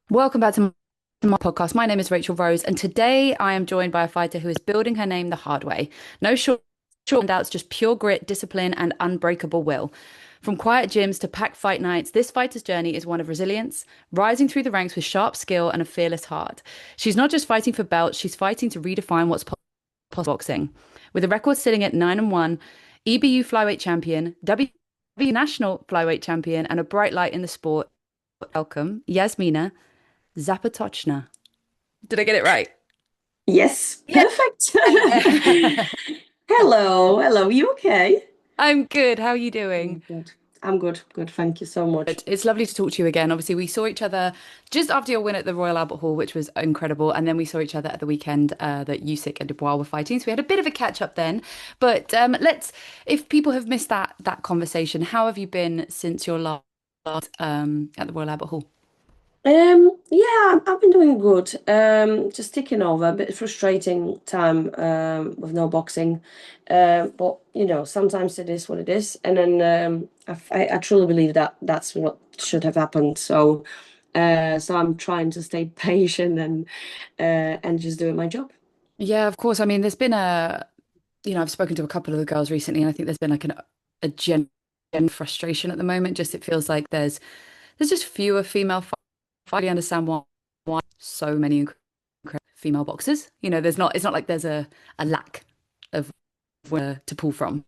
Welcome back to my podcast. My name is Rachel Rose, and today I am joined by a fighter who is building her name the hard way. No short doubts, just pure grit, discipline, and unbreakable will. From quiet gyms to packed fight nights, this fighter's journey is one of resilience, rising through the ranks with sharp skill and a fearless heart. She's not just fighting for belts, she's fighting to redefine what's possible in boxing. With a record sitting at 9-1, EBU flyweight champion, WBC national flyweight champion, and a bright light in the sport. Welcome, Jasmina Zapotoczna. Did I get it right? Yes, Yeah. perfect. Yeah. Hello. You okay? I'm good. How are you doing? Good. I'm good. Good. Thank you so much. Good. It's lovely to talk to you again. Obviously, we saw each other just after your win at the Royal Albert Hall, which was incredible. And then we saw each other at the weekend that Usyk and Dubois were fighting. So we had a bit of a catch up then. But if people have missed that conversation, how have you been since your last at the Royal Albert Hall? Yeah, I've been doing good. Just ticking over, a bit frustrating time with no boxing. But sometimes it is what it is. And then I truly believe that that's what should have happened. So I'm trying to stay patient and just doing my job. Yeah, of course. I mean, there's been I've spoken to a couple of the girls recently, and I think there's been like a gen frustration at the moment. Just it feels like there's just fewer female fighters. I understand why so many incredible female boxers. It's not like there's a lack of where to pull from.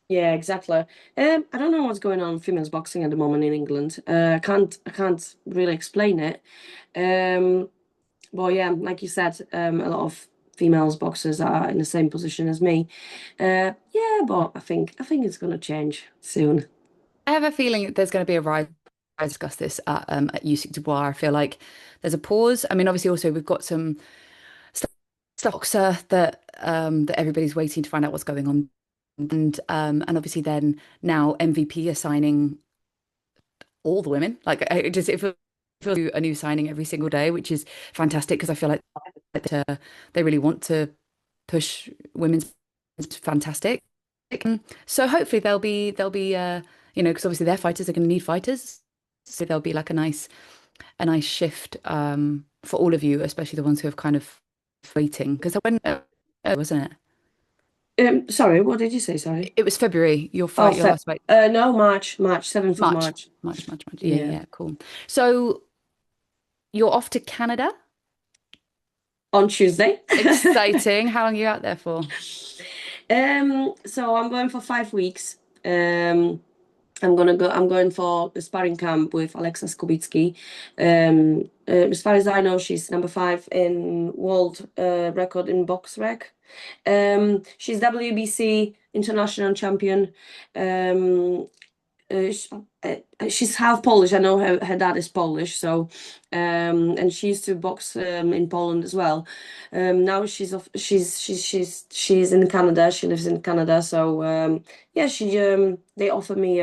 Yeah, exactly. I don't know what's going on with women's boxing at the moment in England. I can't really explain it. Um, but yeah, like you said, a lot of females boxers are in the same position as me. Yeah, but I think it's gonna change soon. I have a feeling that there's going to be a rise. I discussed this at Usyk Dubois. I feel like there's a pause. I mean, obviously, also we've got some boxer that everybody's waiting to find out what's going on, and obviously then now MVP are signing all the women. Like it feels like a new signing every single day, which is fantastic because I feel like they really want to push women's fantastic. So hopefully they'll be because obviously their fighters are going to need fighters, so there'll be like a nice shift for all of you, especially the ones who have kind of waiting because when wasn't it? Sorry, what did you say? Sorry. It was February, Oh, your last fight. no, March, 7th of March. March. March. Yeah, Yeah, yeah, cool. So you're off to Canada. on Tuesday. Exciting. How long are you out there for? So I'm going for 5 weeks. I'm going for a sparring camp with Alexa Skubicki. As far as I know, she's number 5 in world record in box rec. She's WBC international champion. Um, sh she's half Polish. I know her dad is Polish, so and she used to box in Poland as well. Now she's in Canada. She lives in Canada, so yeah, she they offer me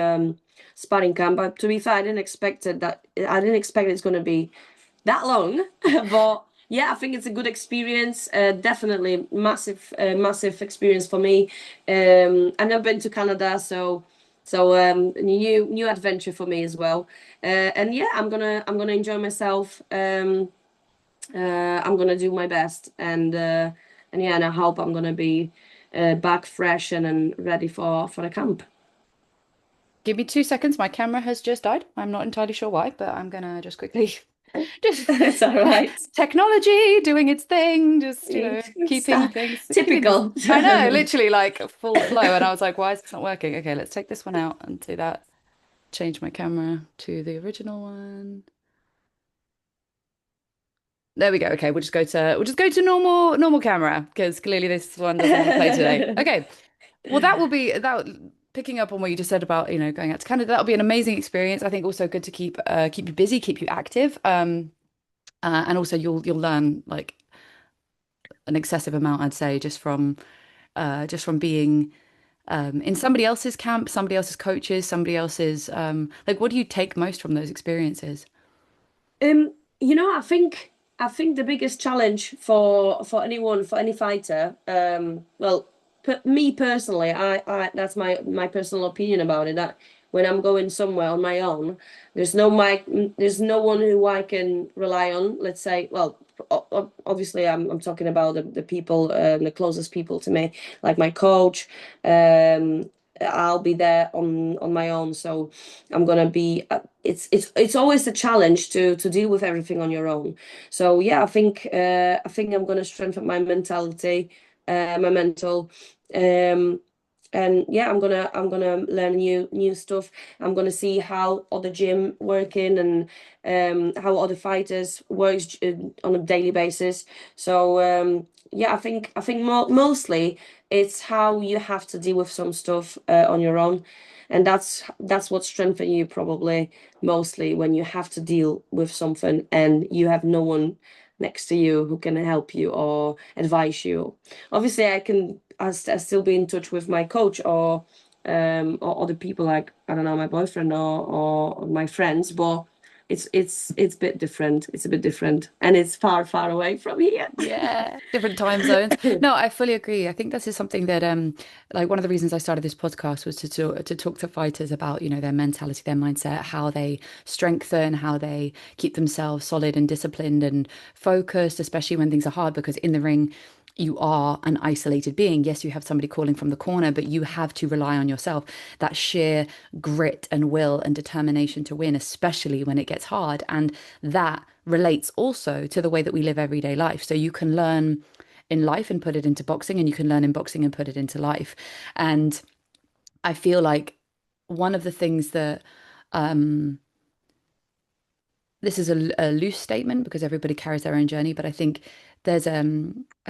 sparring camp. But to be fair, I didn't expect it's going to be that long, but yeah, I think it's a good experience. Definitely massive experience for me. I've never been to Canada, so new adventure for me as well. And yeah, I'm gonna enjoy myself. I'm gonna do my best, and yeah, and I hope I'm gonna be back fresh and ready for the camp. Give me 2 seconds. My camera has just died. I'm not entirely sure why, but I'm gonna just quickly just It's all right. technology doing its thing, just It's keeping things. typical. I know, literally like full flow. And I was like, why is this not working? Okay, let's take this one out and do that. Change my camera to the original one. There we go. Okay, we'll just go to normal camera because clearly this one doesn't want to play today. Okay. Well, picking up on what you just said about, going out to Canada, that'll be an amazing experience. I think also good to keep you busy, keep you active. And also you'll learn like an excessive amount, I'd say, just from being in somebody else's camp, somebody else's coaches, somebody else's like what do you take most from those experiences? I think the biggest challenge for anyone, for any fighter, well, me personally, I that's my personal opinion about it. That when I'm going somewhere on my own, there's no one who I can rely on. Let's say, well, obviously I'm talking about the people, the closest people to me, like my coach. Um, I'll be there on my own, so I'm gonna be. It's always a challenge to deal with everything on your own. So yeah, I think I'm gonna strengthen my mentality, my mental. Um, and yeah, I'm gonna learn new stuff. I'm gonna see how other gym working and how other fighters works on a daily basis. So yeah, I think mostly it's how you have to deal with some stuff on your own, and that's what strengthens you probably mostly when you have to deal with something and you have no one next to you who can help you or advise you. Obviously, I still be in touch with my coach or other people like I don't know my boyfriend or my friends, but it's a bit different. It's a bit different, and it's far away from here. Yeah, different time zones. No, I fully agree. I think this is something that like one of the reasons I started this podcast was to talk to fighters about, you know, their mentality, their mindset, how they strengthen, how they keep themselves solid and disciplined and focused, especially when things are hard, because in the ring you are an isolated being. Yes, you have somebody calling from the corner, but you have to rely on yourself. That sheer grit and will and determination to win, especially when it gets hard. And that relates also to the way that we live everyday life. So you can learn in life and put it into boxing, and you can learn in boxing and put it into life. And I feel like one of the things that this is a loose statement because everybody carries their own journey, but I think there's a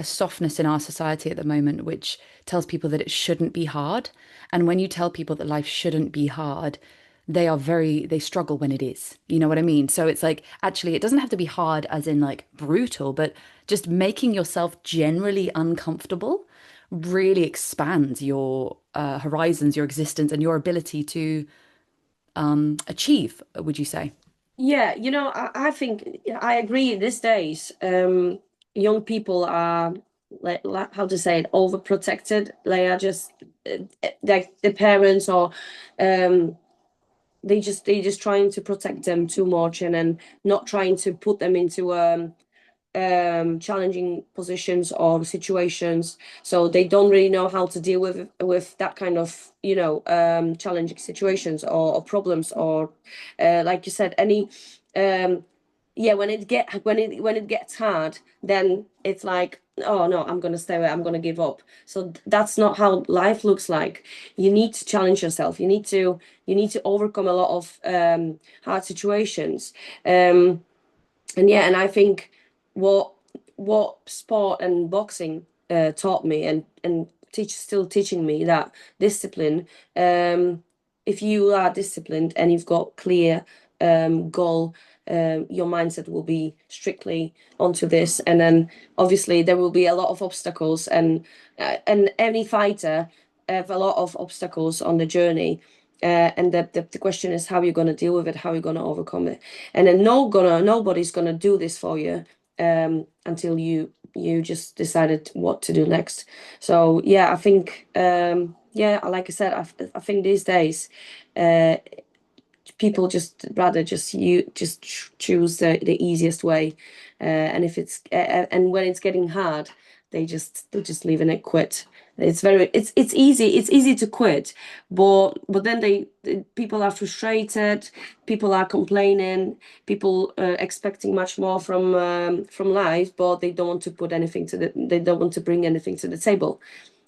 softness in our society at the moment which tells people that it shouldn't be hard. And when you tell people that life shouldn't be hard, they struggle when it is. You know what I mean? So it's like, actually, it doesn't have to be hard as in like brutal, but just making yourself generally uncomfortable really expands your horizons, your existence, and your ability to achieve, would you say? Yeah, I think I agree. These days, young people are like how to say it, overprotected. They are just like the parents or um, they just trying to protect them too much and then not trying to put them into challenging positions or situations. So they don't really know how to deal with that kind of challenging situations or problems or like you said any um, yeah when it gets hard then it's like oh no I'm gonna stay away I'm gonna give up. So that's not how life looks like. You need to challenge yourself. You need to overcome a lot of hard situations. And yeah, and I think what what sport and boxing taught me and still teaching me that discipline. If you are disciplined and you've got clear goal, your mindset will be strictly onto this, and then obviously there will be a lot of obstacles, and any fighter have a lot of obstacles on the journey. And the question is how you're going to deal with it, how you're going to overcome it. And then nobody's gonna do this for you until you just decided what to do next. So yeah, I think yeah, like I said, I think these days uh people just rather just choose the easiest way, and if it's and when it's getting hard, they're just leaving it quit. It's easy to quit, but then people are frustrated, people are complaining, people expecting much more from life, but they don't want to put anything to they don't want to bring anything to the table.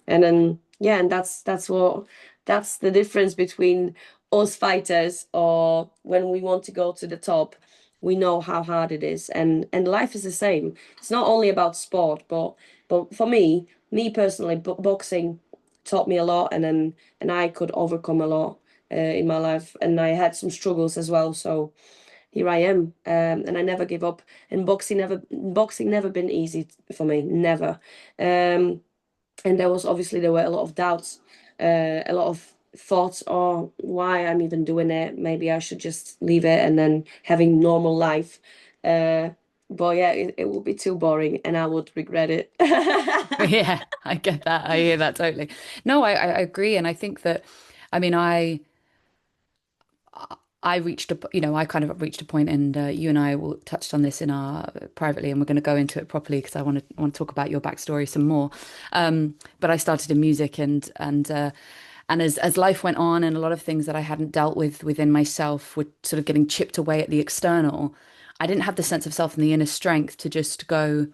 And then yeah, and that's the difference between us fighters or when we want to go to the top, we know how hard it is. And life is the same. It's not only about sport, but for me personally, boxing taught me a lot, and I could overcome a lot in my life, and I had some struggles as well. So here I am, and I never give up. And boxing never been easy for me, never. And there were a lot of doubts, a lot of thoughts, oh, why I'm even doing it. Maybe I should just leave it and then having normal life. Uh, but yeah, it would be too boring and I would regret it. Yeah, I get that. I hear that totally. No, I agree. And I think that, I mean, I reached a, I kind of reached a point, and you and I will touched on this in our privately, and we're going to go into it properly because I want to talk about your backstory some more. But I started in music, and as life went on, and a lot of things that I hadn't dealt with within myself were sort of getting chipped away at the external. I didn't have the sense of self and the inner strength to just go,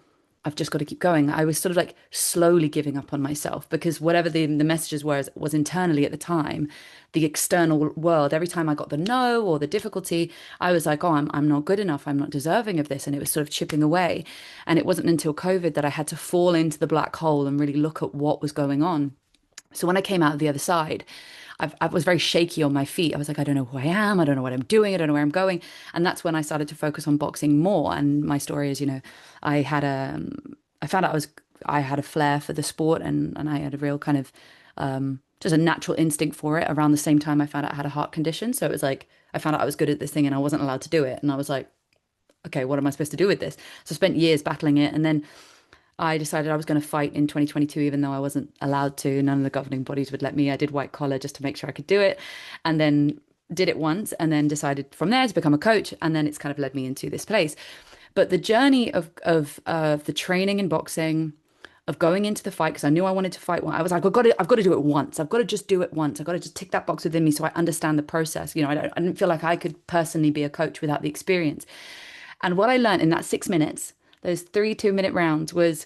I've just got to keep going. I was sort of like slowly giving up on myself because whatever the messages was internally at the time, the external world, every time I got the no or the difficulty, I was like, oh, I'm not good enough. I'm not deserving of this. And it was sort of chipping away. And it wasn't until COVID that I had to fall into the black hole and really look at what was going on. So when I came out of the other side, I was very shaky on my feet. I was like, I don't know who I am. I don't know what I'm doing. I don't know where I'm going. And that's when I started to focus on boxing more. And my story is, I had I found out I had a flair for the sport, and I had a real kind of, just a natural instinct for it. Around the same time, I found out I had a heart condition. So it was like, I found out I was good at this thing and I wasn't allowed to do it. And I was like, okay, what am I supposed to do with this? So I spent years battling it. And then I decided I was going to fight in 2022, even though I wasn't allowed to. None of the governing bodies would let me. I did white collar just to make sure I could do it. And then did it once and then decided from there to become a coach. And then it's kind of led me into this place. But the journey of the training in boxing, of going into the fight, because I knew I wanted to fight one. I was like, I've got to do it once. I've got to just do it once. I've got to just tick that box within me so I understand the process. I didn't feel like I could personally be a coach without the experience. And what I learned in that 6 minutes, those 3 2-minute rounds, was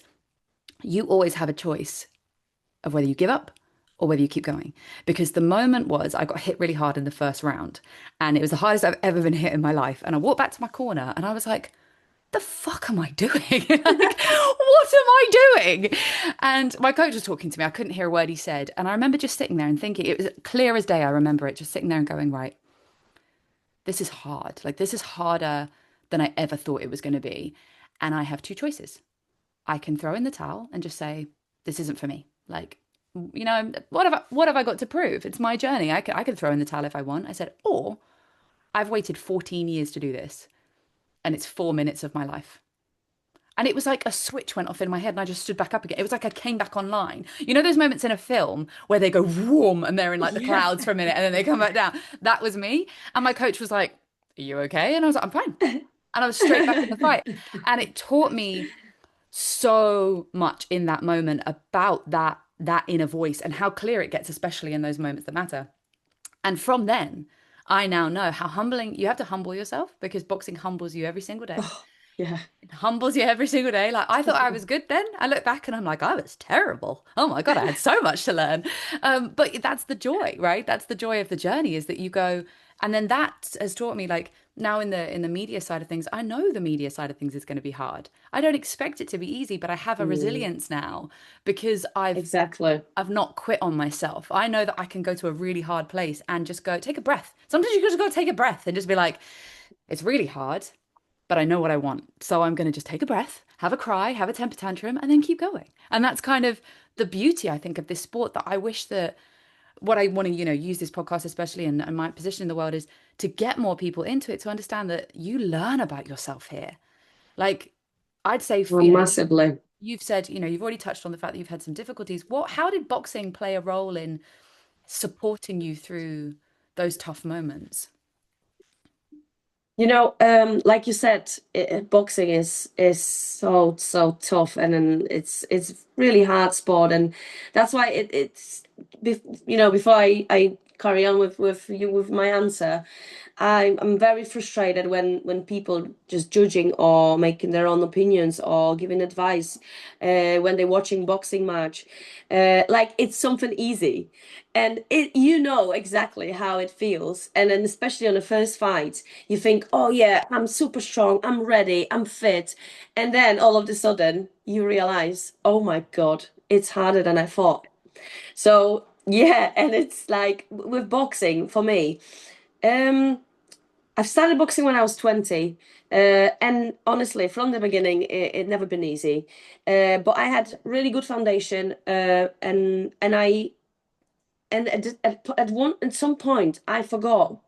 you always have a choice of whether you give up or whether you keep going. Because the moment was I got hit really hard in the first round, and it was the hardest I've ever been hit in my life. And I walked back to my corner and I was like, the fuck am I doing? Like, what am I doing? And my coach was talking to me. I couldn't hear a word he said. And I remember just sitting there and thinking, it was clear as day. I remember it just sitting there and going, right, this is hard. Like, this is harder than I ever thought it was going to be. And I have two choices. I can throw in the towel and just say, this isn't for me. Like, what have I got to prove? It's my journey. I could throw in the towel if I want. I said, or I've waited 14 years to do this, and it's 4 minutes of my life. And it was like a switch went off in my head and I just stood back up again. It was like I came back online. You know those moments in a film where they go whoom and they're in like the Yeah. clouds for a minute and then they come back down. That was me. And my coach was like, are you okay? And I was like, I'm fine. And I was straight back in the fight. And it taught me so much in that moment about that inner voice and how clear it gets, especially in those moments that matter. And from then, I now know how humbling you have to humble yourself, because boxing humbles you every single day. Oh, yeah. It humbles you every single day. Like, I thought I was good then. I look back and I'm like, I was terrible. Oh my God, I had so much to learn. But that's the joy, right? That's the joy of the journey, is that you go, and then that has taught me, like, now in the media side of things, I know the media side of things is going to be hard. I don't expect it to be easy, but I have a Mm, resilience now because exactly. I've not quit on myself. I know that I can go to a really hard place and just go, take a breath. Sometimes you just got to take a breath and just be like, it's really hard, but I know what I want. So I'm going to just take a breath, have a cry, have a temper tantrum, and then keep going. And that's kind of the beauty, I think, of this sport, that I wish that what I want to, use this podcast, especially, and my position in the world, is to get more people into it, to understand that you learn about yourself here. Like, I'd say, Well, massively. you've said, you've already touched on the fact that you've had some difficulties. How did boxing play a role in supporting you through those tough moments? Like you said, boxing is so tough, and then it's really hard sport, and that's why before I carry on with my answer, I'm very frustrated when people just judging or making their own opinions or giving advice when they're watching boxing match, like it's something easy, and you know exactly how it feels, and then especially on the first fight, you think, oh yeah, I'm super strong, I'm ready, I'm fit, and then all of a sudden you realize, oh my God, it's harder than I thought. So yeah, and it's like with boxing for me. Um, I've started boxing when I was 20, and honestly, from the beginning, it never been easy. But I had really good foundation, and I and at some point, I forgot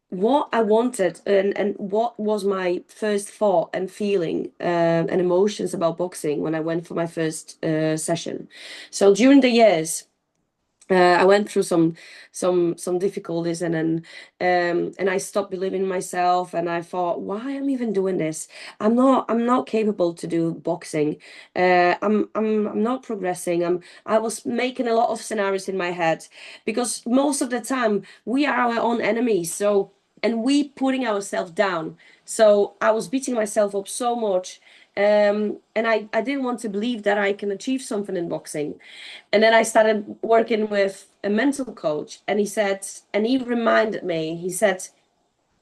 what I wanted, and what was my first thought and feeling, and emotions about boxing when I went for my first session. So during the years, I went through some difficulties, and then and I stopped believing in myself, and I thought, why am I even doing this? I'm not capable to do boxing. I'm not progressing. I was making a lot of scenarios in my head, because most of the time we are our own enemies. So, and we putting ourselves down. So I was beating myself up so much. And I didn't want to believe that I can achieve something in boxing. And then I started working with a mental coach, and he said, and he reminded me, he said,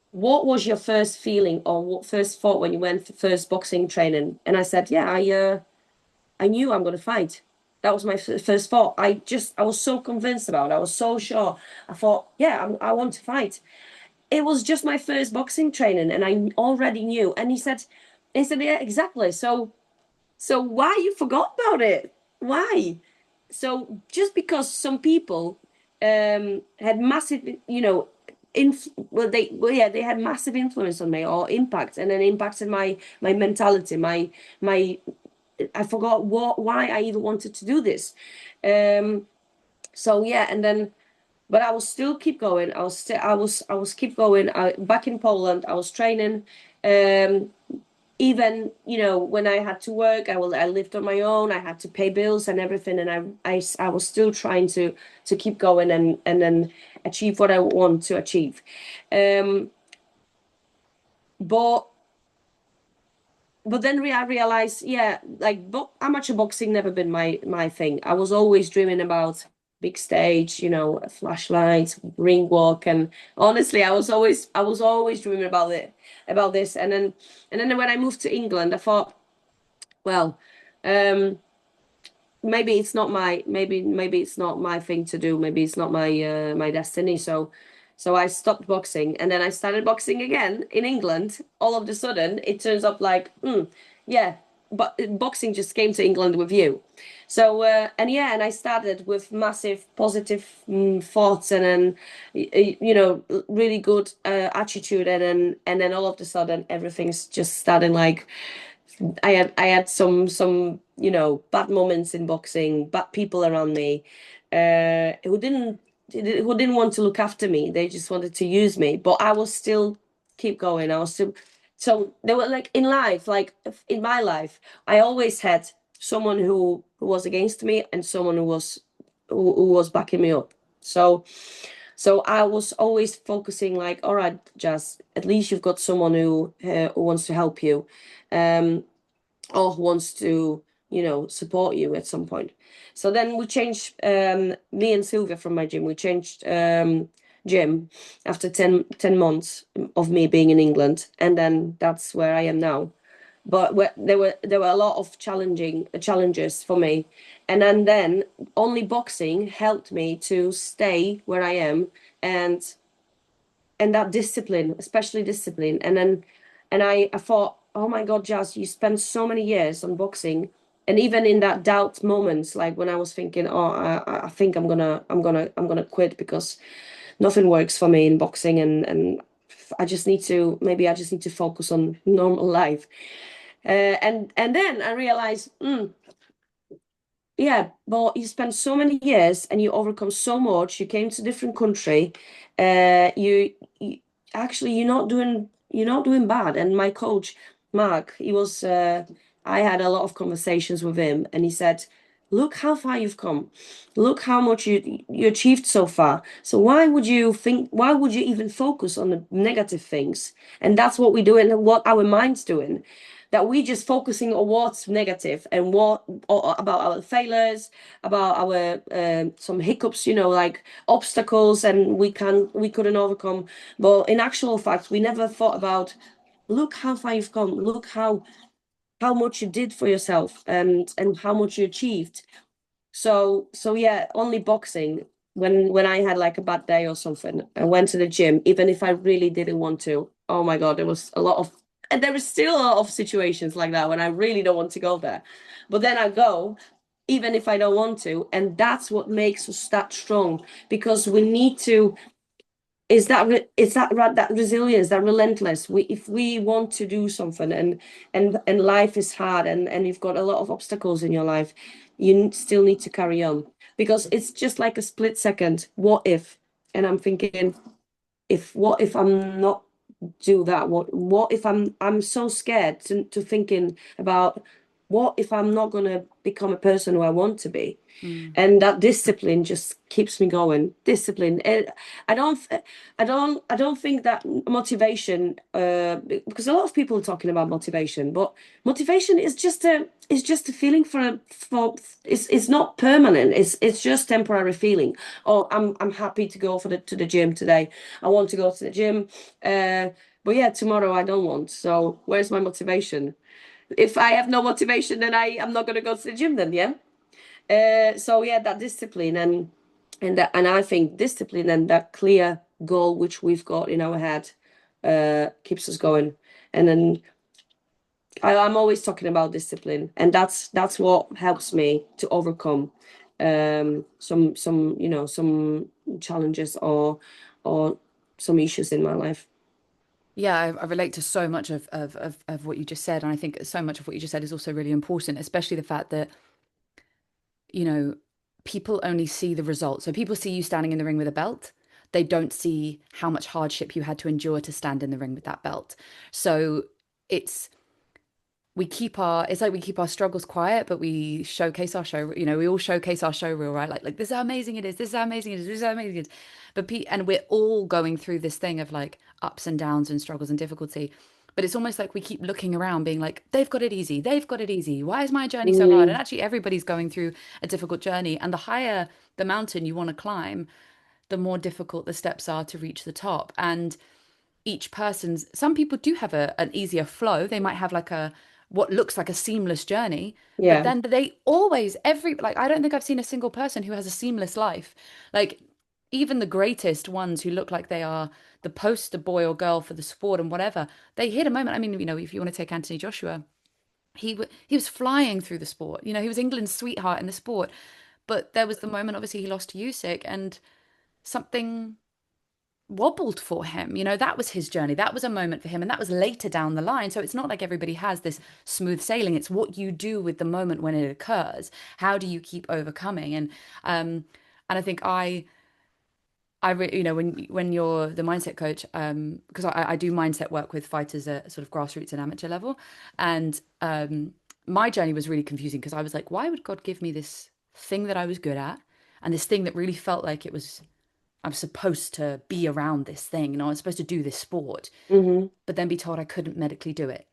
what was your first feeling or what first thought when you went for first boxing training? And I said, yeah, I knew I'm going to fight. That was my first thought. I was so convinced about it. I was so sure. I thought, yeah, I want to fight. It was just my first boxing training, and I already knew. And he said, yeah, exactly. So why you forgot about it? Why? So just because some people had massive, they had massive influence on me or impact, and then impacted my mentality, my I forgot why I even wanted to do this. Um, so yeah, and then but I was still keep going. I was keep going. Back in Poland, I was training. Um, Even when I had to work, I lived on my own. I had to pay bills and everything, and I was still trying to keep going and then achieve what I want to achieve. Um, but but then I realized, yeah, like amateur boxing never been my thing. I was always dreaming about big stage, a flashlight, ring walk, and honestly, I was always dreaming about this. And then when I moved to England, I thought, well, um, maybe it's not my thing to do. Maybe it's not my destiny. So I stopped boxing, and then I started boxing again in England. All of a sudden, it turns up like, yeah, but boxing just came to England with you. So and yeah, and I started with massive positive thoughts, and then really good attitude, and then all of a sudden everything's just starting like I had some bad moments in boxing, bad people around me, who didn't want to look after me. They just wanted to use me, but I was still keep going. I was still so they were like in life, like in my life, I always had someone who was against me and someone who was backing me up. So I was always focusing like, all right, Jazz, at least you've got someone who wants to help you. Um, or who wants to support you at some point. So then we changed, me and Sylvia from my gym, we changed gym after 10 months of me being in England, and then that's where I am now. But there were a lot of challenges for me, and then only boxing helped me to stay where I am, and that discipline, especially discipline. And I thought, oh my God, Jazz, you spent so many years on boxing, and even in that doubt moments, like when I was thinking, oh, I think I'm gonna quit because nothing works for me in boxing, and maybe I just need to focus on normal life. And then I realized, yeah, but you spent so many years and you overcome so much. You came to a different country. You actually you're not doing bad. And my coach, Mark, I had a lot of conversations with him, and he said, "Look how far you've come. Look how much you achieved so far. So why would you think? Why would you even focus on the negative things?" And that's what we do, and what our minds doing, that we just focusing on what's negative and what or about our failures, about our some hiccups, like obstacles, and we couldn't overcome. But in actual fact, we never thought about, look how far you've come, look how much you did for yourself, and how much you achieved. So yeah, only boxing. When I had like a bad day or something, I went to the gym, even if I really didn't want to. Oh my God, there was a lot of, and there is still a lot of situations like that when I really don't want to go there. But then I go, even if I don't want to, and that's what makes us that strong, because we need to. is that that resilience, that relentless. We if we want to do something, and life is hard, and you've got a lot of obstacles in your life, still need to carry on, because it's just like a split second. What if? And I'm thinking, if what if I'm not do that? What if I'm so scared to thinking about what if I'm not gonna become a person who I want to be? Mm. And that discipline just keeps me going. Discipline. I don't, I don't think that motivation. Because a lot of people are talking about motivation, but motivation is just a feeling for. It's not permanent. It's just temporary feeling. Oh, I'm happy to go to the gym today. I want to go to the gym. But yeah, tomorrow I don't want. So where's my motivation? If I have no motivation, then I am not going to go to the gym. Then yeah. So yeah, that discipline, and I think discipline and that clear goal which we've got in our head keeps us going. And then I'm always talking about discipline, and that's what helps me to overcome some some challenges or some issues in my life. Yeah, I relate to so much of what you just said. And I think so much of what you just said is also really important, especially the fact that, you know, people only see the results. So people see you standing in the ring with a belt. They don't see how much hardship you had to endure to stand in the ring with that belt. So it's it's like we keep our struggles quiet, but we showcase our show, we all showcase our show reel, right? Like this is how amazing it is, this is how amazing it is, this is how amazing it is. And we're all going through this thing of like ups and downs and struggles and difficulty. But it's almost like we keep looking around being like, they've got it easy, they've got it easy. Why is my journey so hard? And Mm, actually everybody's going through a difficult journey. And the higher the mountain you want to climb, the more difficult the steps are to reach the top. And some people do have an easier flow. They might have like what looks like a seamless journey, but yeah. then they always, like, I don't think I've seen a single person who has a seamless life. Like, even the greatest ones who look like they are the poster boy or girl for the sport and whatever, they hit a moment. I mean, if you want to take Anthony Joshua, he was flying through the sport. He was England's sweetheart in the sport, but there was the moment, obviously, he lost to Usyk and something wobbled for him. That was his journey. That was a moment for him. And that was later down the line. So it's not like everybody has this smooth sailing. It's what you do with the moment when it occurs. How do you keep overcoming? And I think when you're the mindset coach, because I do mindset work with fighters at sort of grassroots and amateur level. And my journey was really confusing because I was like, why would God give me this thing that I was good at? And this thing that really felt like I'm supposed to be around this thing, I'm supposed to do this sport, Hmm. but then be told I couldn't medically do it.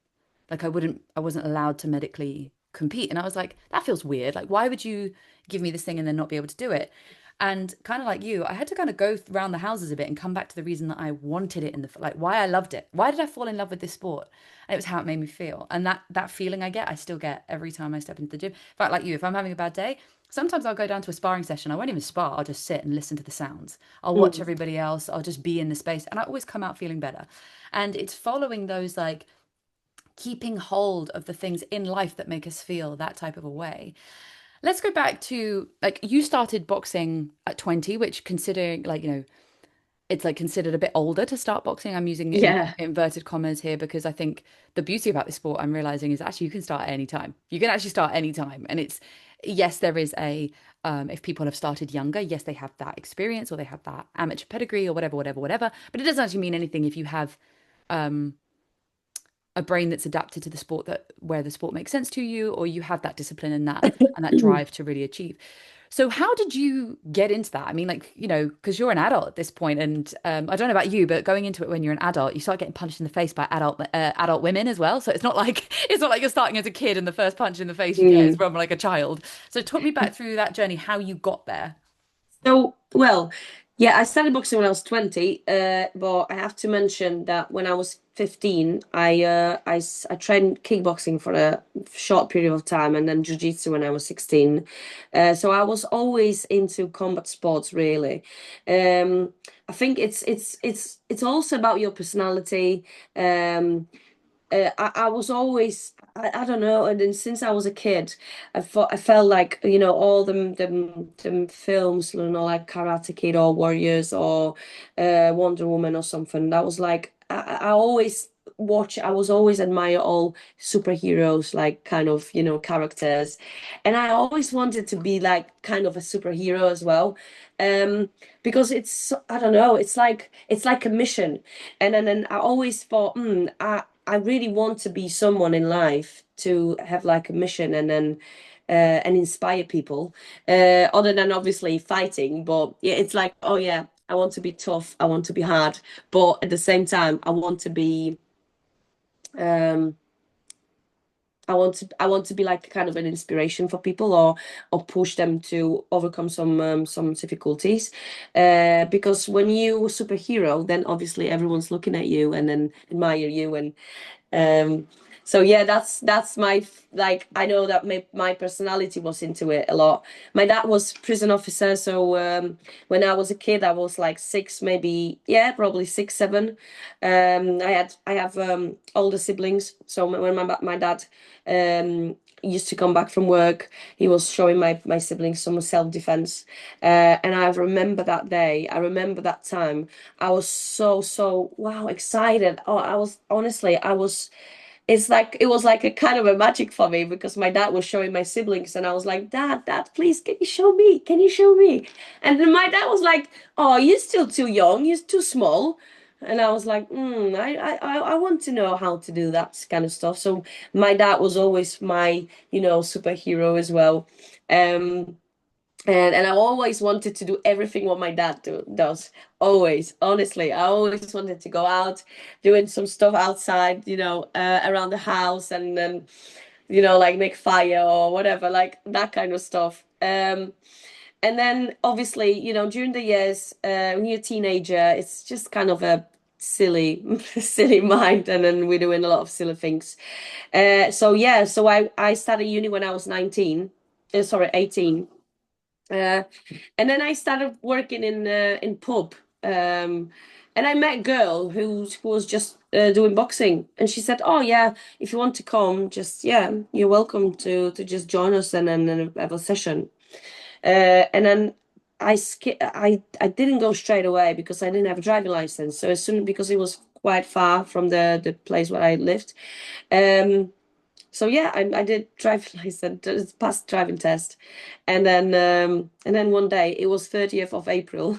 Like I wasn't allowed to medically compete. And I was like, that feels weird. Like, why would you give me this thing and then not be able to do it? And kind of like you, I had to kind of go around the houses a bit and come back to the reason that I wanted it like why I loved it. Why did I fall in love with this sport? And it was how it made me feel. And that feeling I still get every time I step into the gym. In fact, like you, if I'm having a bad day, sometimes I'll go down to a sparring session. I won't even spar. I'll just sit and listen to the sounds. I'll watch Mm. everybody else. I'll just be in the space. And I always come out feeling better. And it's following those like keeping hold of the things in life that make us feel that type of a way. Let's go back to like you started boxing at 20, which considering like, it's like considered a bit older to start boxing. I'm using Yeah. inverted commas here because I think the beauty about this sport I'm realizing is actually you can start at any time. You can actually start any time. And yes, there is if people have started younger, yes, they have that experience or they have that amateur pedigree or whatever, whatever, whatever. But it doesn't actually mean anything if you have um, a brain that's adapted to the sport where the sport makes sense to you, or you have that discipline and that drive to really achieve. So how did you get into that? I mean, like, because you're an adult at this point, and I don't know about you, but going into it when you're an adult, you start getting punched in the face by adult women as well. So it's not like you're starting as a kid and the first punch in the face you get is Mm. from like a child. So talk me back through that journey, how you got there. So, well, yeah, I started boxing when I was 20, but I have to mention that when I was 15, I trained kickboxing for a short period of time and then jiu-jitsu when I was 16. So I was always into combat sports, really. I think it's also about your personality. I was always, I don't know, and then since I was a kid, I felt like, all them films, like Karate Kid or Warriors or Wonder Woman or something. That was like, I always I was always admire all superheroes, like kind of, characters. And I always wanted to be like kind of a superhero as well. Um, because I don't know, it's like a mission. And then I always thought, I really want to be someone in life to have like a mission and inspire people. Other than obviously fighting, but yeah, it's like, oh yeah, I want to be tough, I want to be hard, but at the same time, um I want to be like kind of an inspiration for people, or push them to overcome some difficulties. Because when you a superhero, then obviously everyone's looking at you and then admire you. And um, so yeah, that's like, I know that my personality was into it a lot. My dad was prison officer, so when I was a kid, I was like six, maybe, yeah, probably six, seven. I have older siblings, so when my dad used to come back from work, he was showing my siblings some self-defense. And I remember that day. I remember that time. I was so wow excited. Oh, I was honestly, I was. It's like it was like a kind of a magic for me because my dad was showing my siblings, and I was like, Dad, please, can you show me? Can you show me? And then my dad was like, Oh, you're still too young. You're too small. And I was like, I want to know how to do that kind of stuff. So my dad was always my, superhero as well. Um, and I always wanted to do everything what my dad does. Always, honestly, I always wanted to go out, doing some stuff outside, around the house, and then, like make fire or whatever, like that kind of stuff. And then obviously, during the years, when you're a teenager, it's just kind of a silly, silly mind, and then we're doing a lot of silly things. So yeah, so I started uni when I was 19. Sorry, 18. Uh, and then I started working in pub. And I met a girl who was just doing boxing, and she said, "Oh yeah, if you want to come, just yeah, you're welcome to just join us and have a session." And then I didn't go straight away because I didn't have a driving license. So as soon because it was quite far from the place where I lived. Um, so yeah, I did driving license, passed driving test, and then one day it was 30th of April.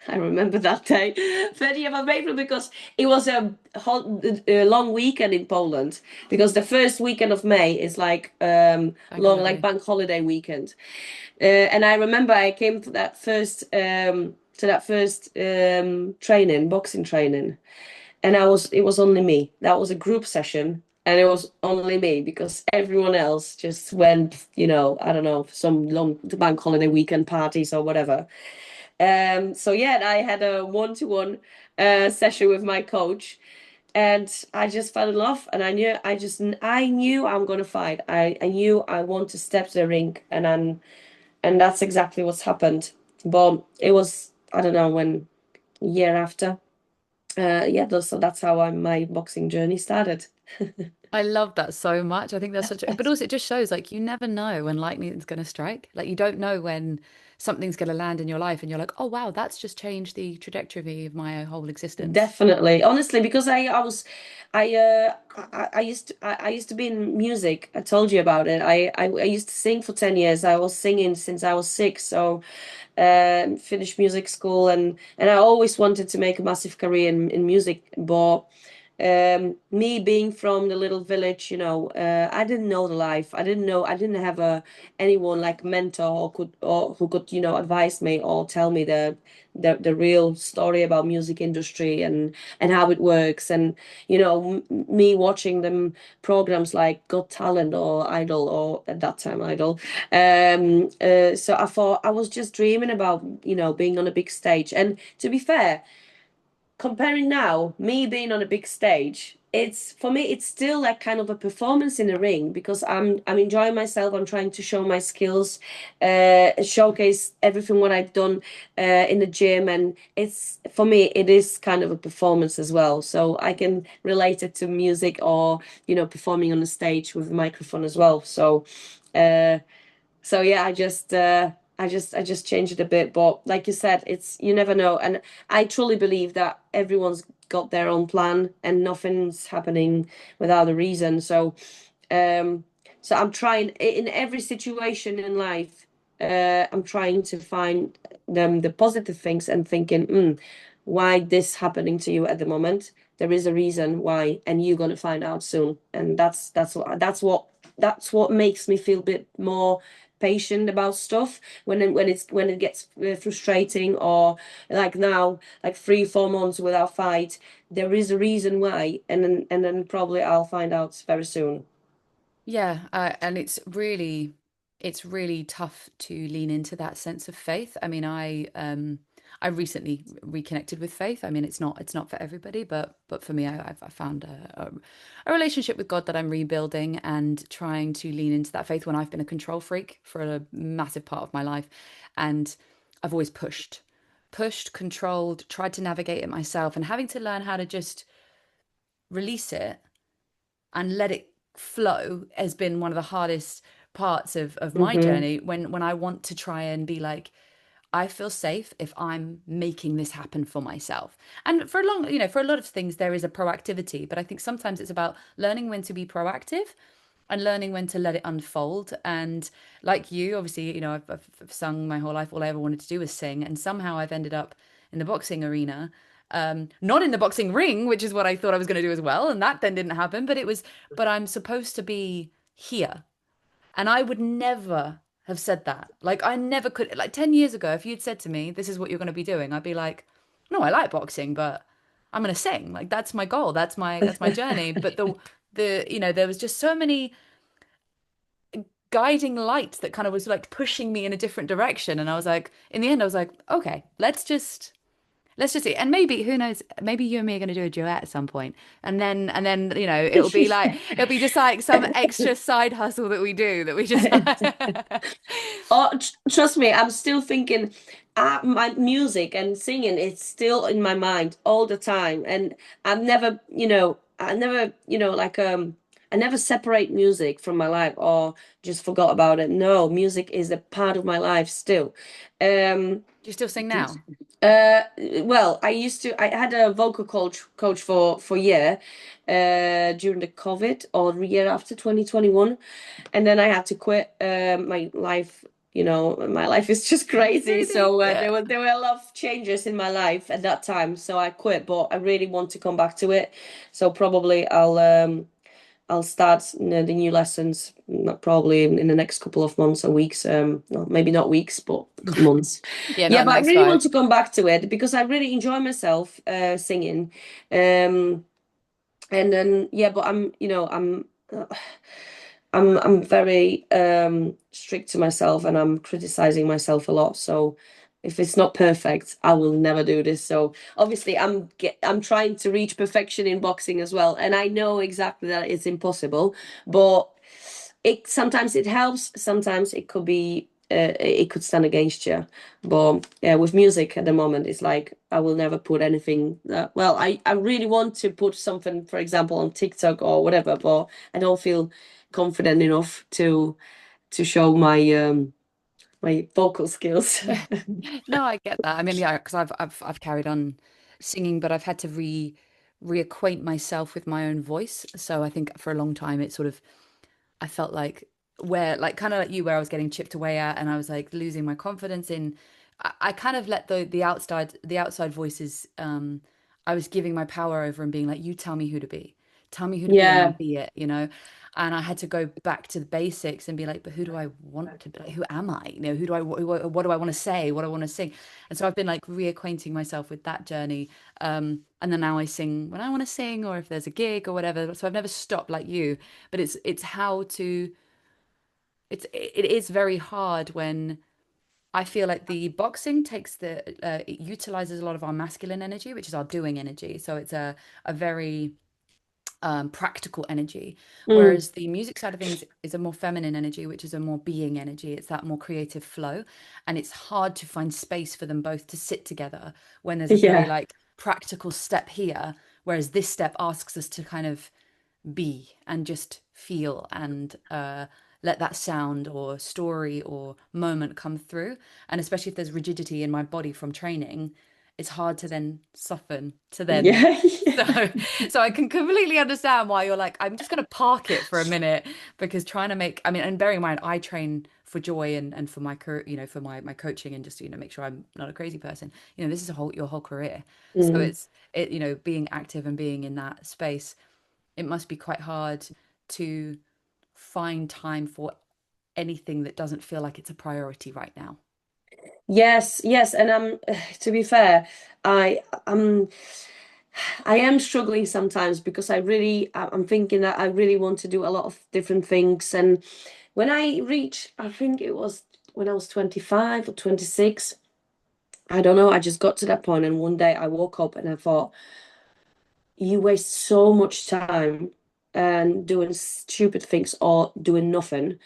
I remember that day, 30th of April, because it was a long weekend in Poland. Because the first weekend of May is like Bank long, like holiday. bank holiday weekend. And I remember I came to that first training, boxing training, and it was only me. That was a group session, and it was only me because everyone else just went, I don't know, for some long bank holiday weekend parties or whatever. So yeah, I had a one-to-one session with my coach, and I just fell in love, and I knew I'm gonna fight. I knew I want to step to the ring, and that's exactly what's happened. But it was, I don't know, when year after. Yeah, so that's how my boxing journey started. I love that so much. I think that's such a, but also it just shows like you never know when lightning's going to strike. Like you don't know when something's going to land in your life and you're like, oh wow, that's just changed the trajectory of my whole existence. Definitely, honestly, because I used to be in music. I told you about it. I used to sing for 10 years. I was singing since I was six. So finished music school, and I always wanted to make a massive career in music. But me being from the little village, I didn't know the life. I didn't have anyone like mentor or who could, advise me or tell me the real story about music industry and how it works. And me watching them programs like Got Talent or Idol, or at that time Idol. So I thought I was just dreaming about, being on a big stage. And to be fair, comparing now, me being on a big stage, it's for me it's still like kind of a performance in the ring because I'm enjoying myself. I'm trying to show my skills, showcase everything what I've done in the gym, and it's for me it is kind of a performance as well, so I can relate it to music or performing on the stage with a microphone as well. Uh so yeah, I just changed it a bit, but like you said, it's you never know, and I truly believe that everyone's got their own plan, and nothing's happening without a reason. Um, so I'm trying in every situation in life. I'm trying to find the positive things and thinking, why this happening to you at the moment? There is a reason why, and you're gonna find out soon. And that's what makes me feel a bit more patient about stuff when it gets frustrating, or like now, like 3 4 months without fight. There is a reason why, and then probably I'll find out very soon. Yeah, and it's really tough to lean into that sense of faith. I mean, I recently reconnected with faith. I mean, it's not for everybody, but for me, I found a relationship with God that I'm rebuilding and trying to lean into that faith when I've been a control freak for a massive part of my life, and I've always pushed, controlled, tried to navigate it myself, and having to learn how to just release it and let it flow has been one of the hardest parts of my Mm-hmm. journey when I want to try and be like, I feel safe if I'm making this happen for myself. And for a long, for a lot of things, there is a proactivity, but I think sometimes it's about learning when to be proactive and learning when to let it unfold. And like you, obviously, I've sung my whole life. All I ever wanted to do was sing. And somehow I've ended up in the boxing arena. Not in the boxing ring, which is what I thought I was going to do as well. And that then didn't happen. But I'm supposed to be here. And I would never have said that. Like, I never could. Like 10 years ago, if you'd said to me, this is what you're going to be doing, I'd be like, no, I like boxing, but I'm going to sing. Like, that's my goal. That's my journey. But there was just so many guiding lights that kind of was like pushing me in a different direction. And I was like, in the end, I was like, okay, let's just see. And maybe, who knows, maybe you and me are going to do a duet at some point. And then, it'll be just like some extra side hustle that we do that we just Oh, trust me, I'm still thinking, my music and singing, it's still in my mind all the time. And I never separate music from my life or just forgot about it. No, music is a part of my life still. Um, Do you still sing now? uh, well, I had a vocal coach for a year, during the COVID or the year after 2021, and then I had to quit. My life, my life is just crazy. Crazy. So Yeah. there were a lot of changes in my life at that time. So I quit, but I really want to come back to it. So probably I'll start the new lessons, probably in the next couple of months or weeks. No, maybe not weeks, but months. Yeah, Yeah, not a but I max really five. want to come back to it because I really enjoy myself singing. Um, and then yeah, but I'm very strict to myself, and I'm criticizing myself a lot. So if it's not perfect, I will never do this. So obviously I'm trying to reach perfection in boxing as well, and I know exactly that it's impossible, but it sometimes it helps, sometimes it could stand against you. But yeah, with music at the moment, it's like I will never put anything well, I really want to put something, for example, on TikTok or whatever, but I don't feel confident enough to show my vocal skills. Yeah. No, I get that. I mean, yeah, because I've carried on singing, but I've had to reacquaint myself with my own voice. So I think for a long time it sort of I felt like where like kind of like you where I was getting chipped away at and I was like losing my confidence in I kind of let the outside voices I was giving my power over and being like, you tell me who to be. Tell me who to be and I'll Yeah. be it. And I had to go back to the basics and be like, but who do I want to be? Like, who am I? Who do I what do I want to say? What do I want to sing? And so I've been like reacquainting myself with that journey. And then now I sing when I want to sing or if there's a gig or whatever. So I've never stopped like you, but it's how to it is very hard when I feel like the boxing takes it utilizes a lot of our masculine energy, which is our doing energy. So it's a very practical energy, Mm. whereas the music side of things is a more feminine energy, which is a more being energy. It's that more creative flow, and it's hard to find space for them both to sit together when there's a very Yeah. like practical step here, whereas this step asks us to kind of be and just feel and let that sound or story or moment come through. And especially if there's rigidity in my body from training, it's hard to then soften to then. Yeah. So, so I can completely understand why you're like, I'm just going to park it for a minute because trying to make, I mean, and bearing in mind, I train for joy and for my career, for my coaching and just, make sure I'm not a crazy person. This is your whole career. So Mm. being active and being in that space, it must be quite hard to find time for anything that doesn't feel like it's a priority right now. Yes, yes, and to be fair, I'm I am struggling sometimes because I'm thinking that I really want to do a lot of different things. And when I reach, I think it was when I was 25 or 26, I don't know, I just got to that point and one day I woke up and I thought, you waste so much time and doing stupid things or doing nothing.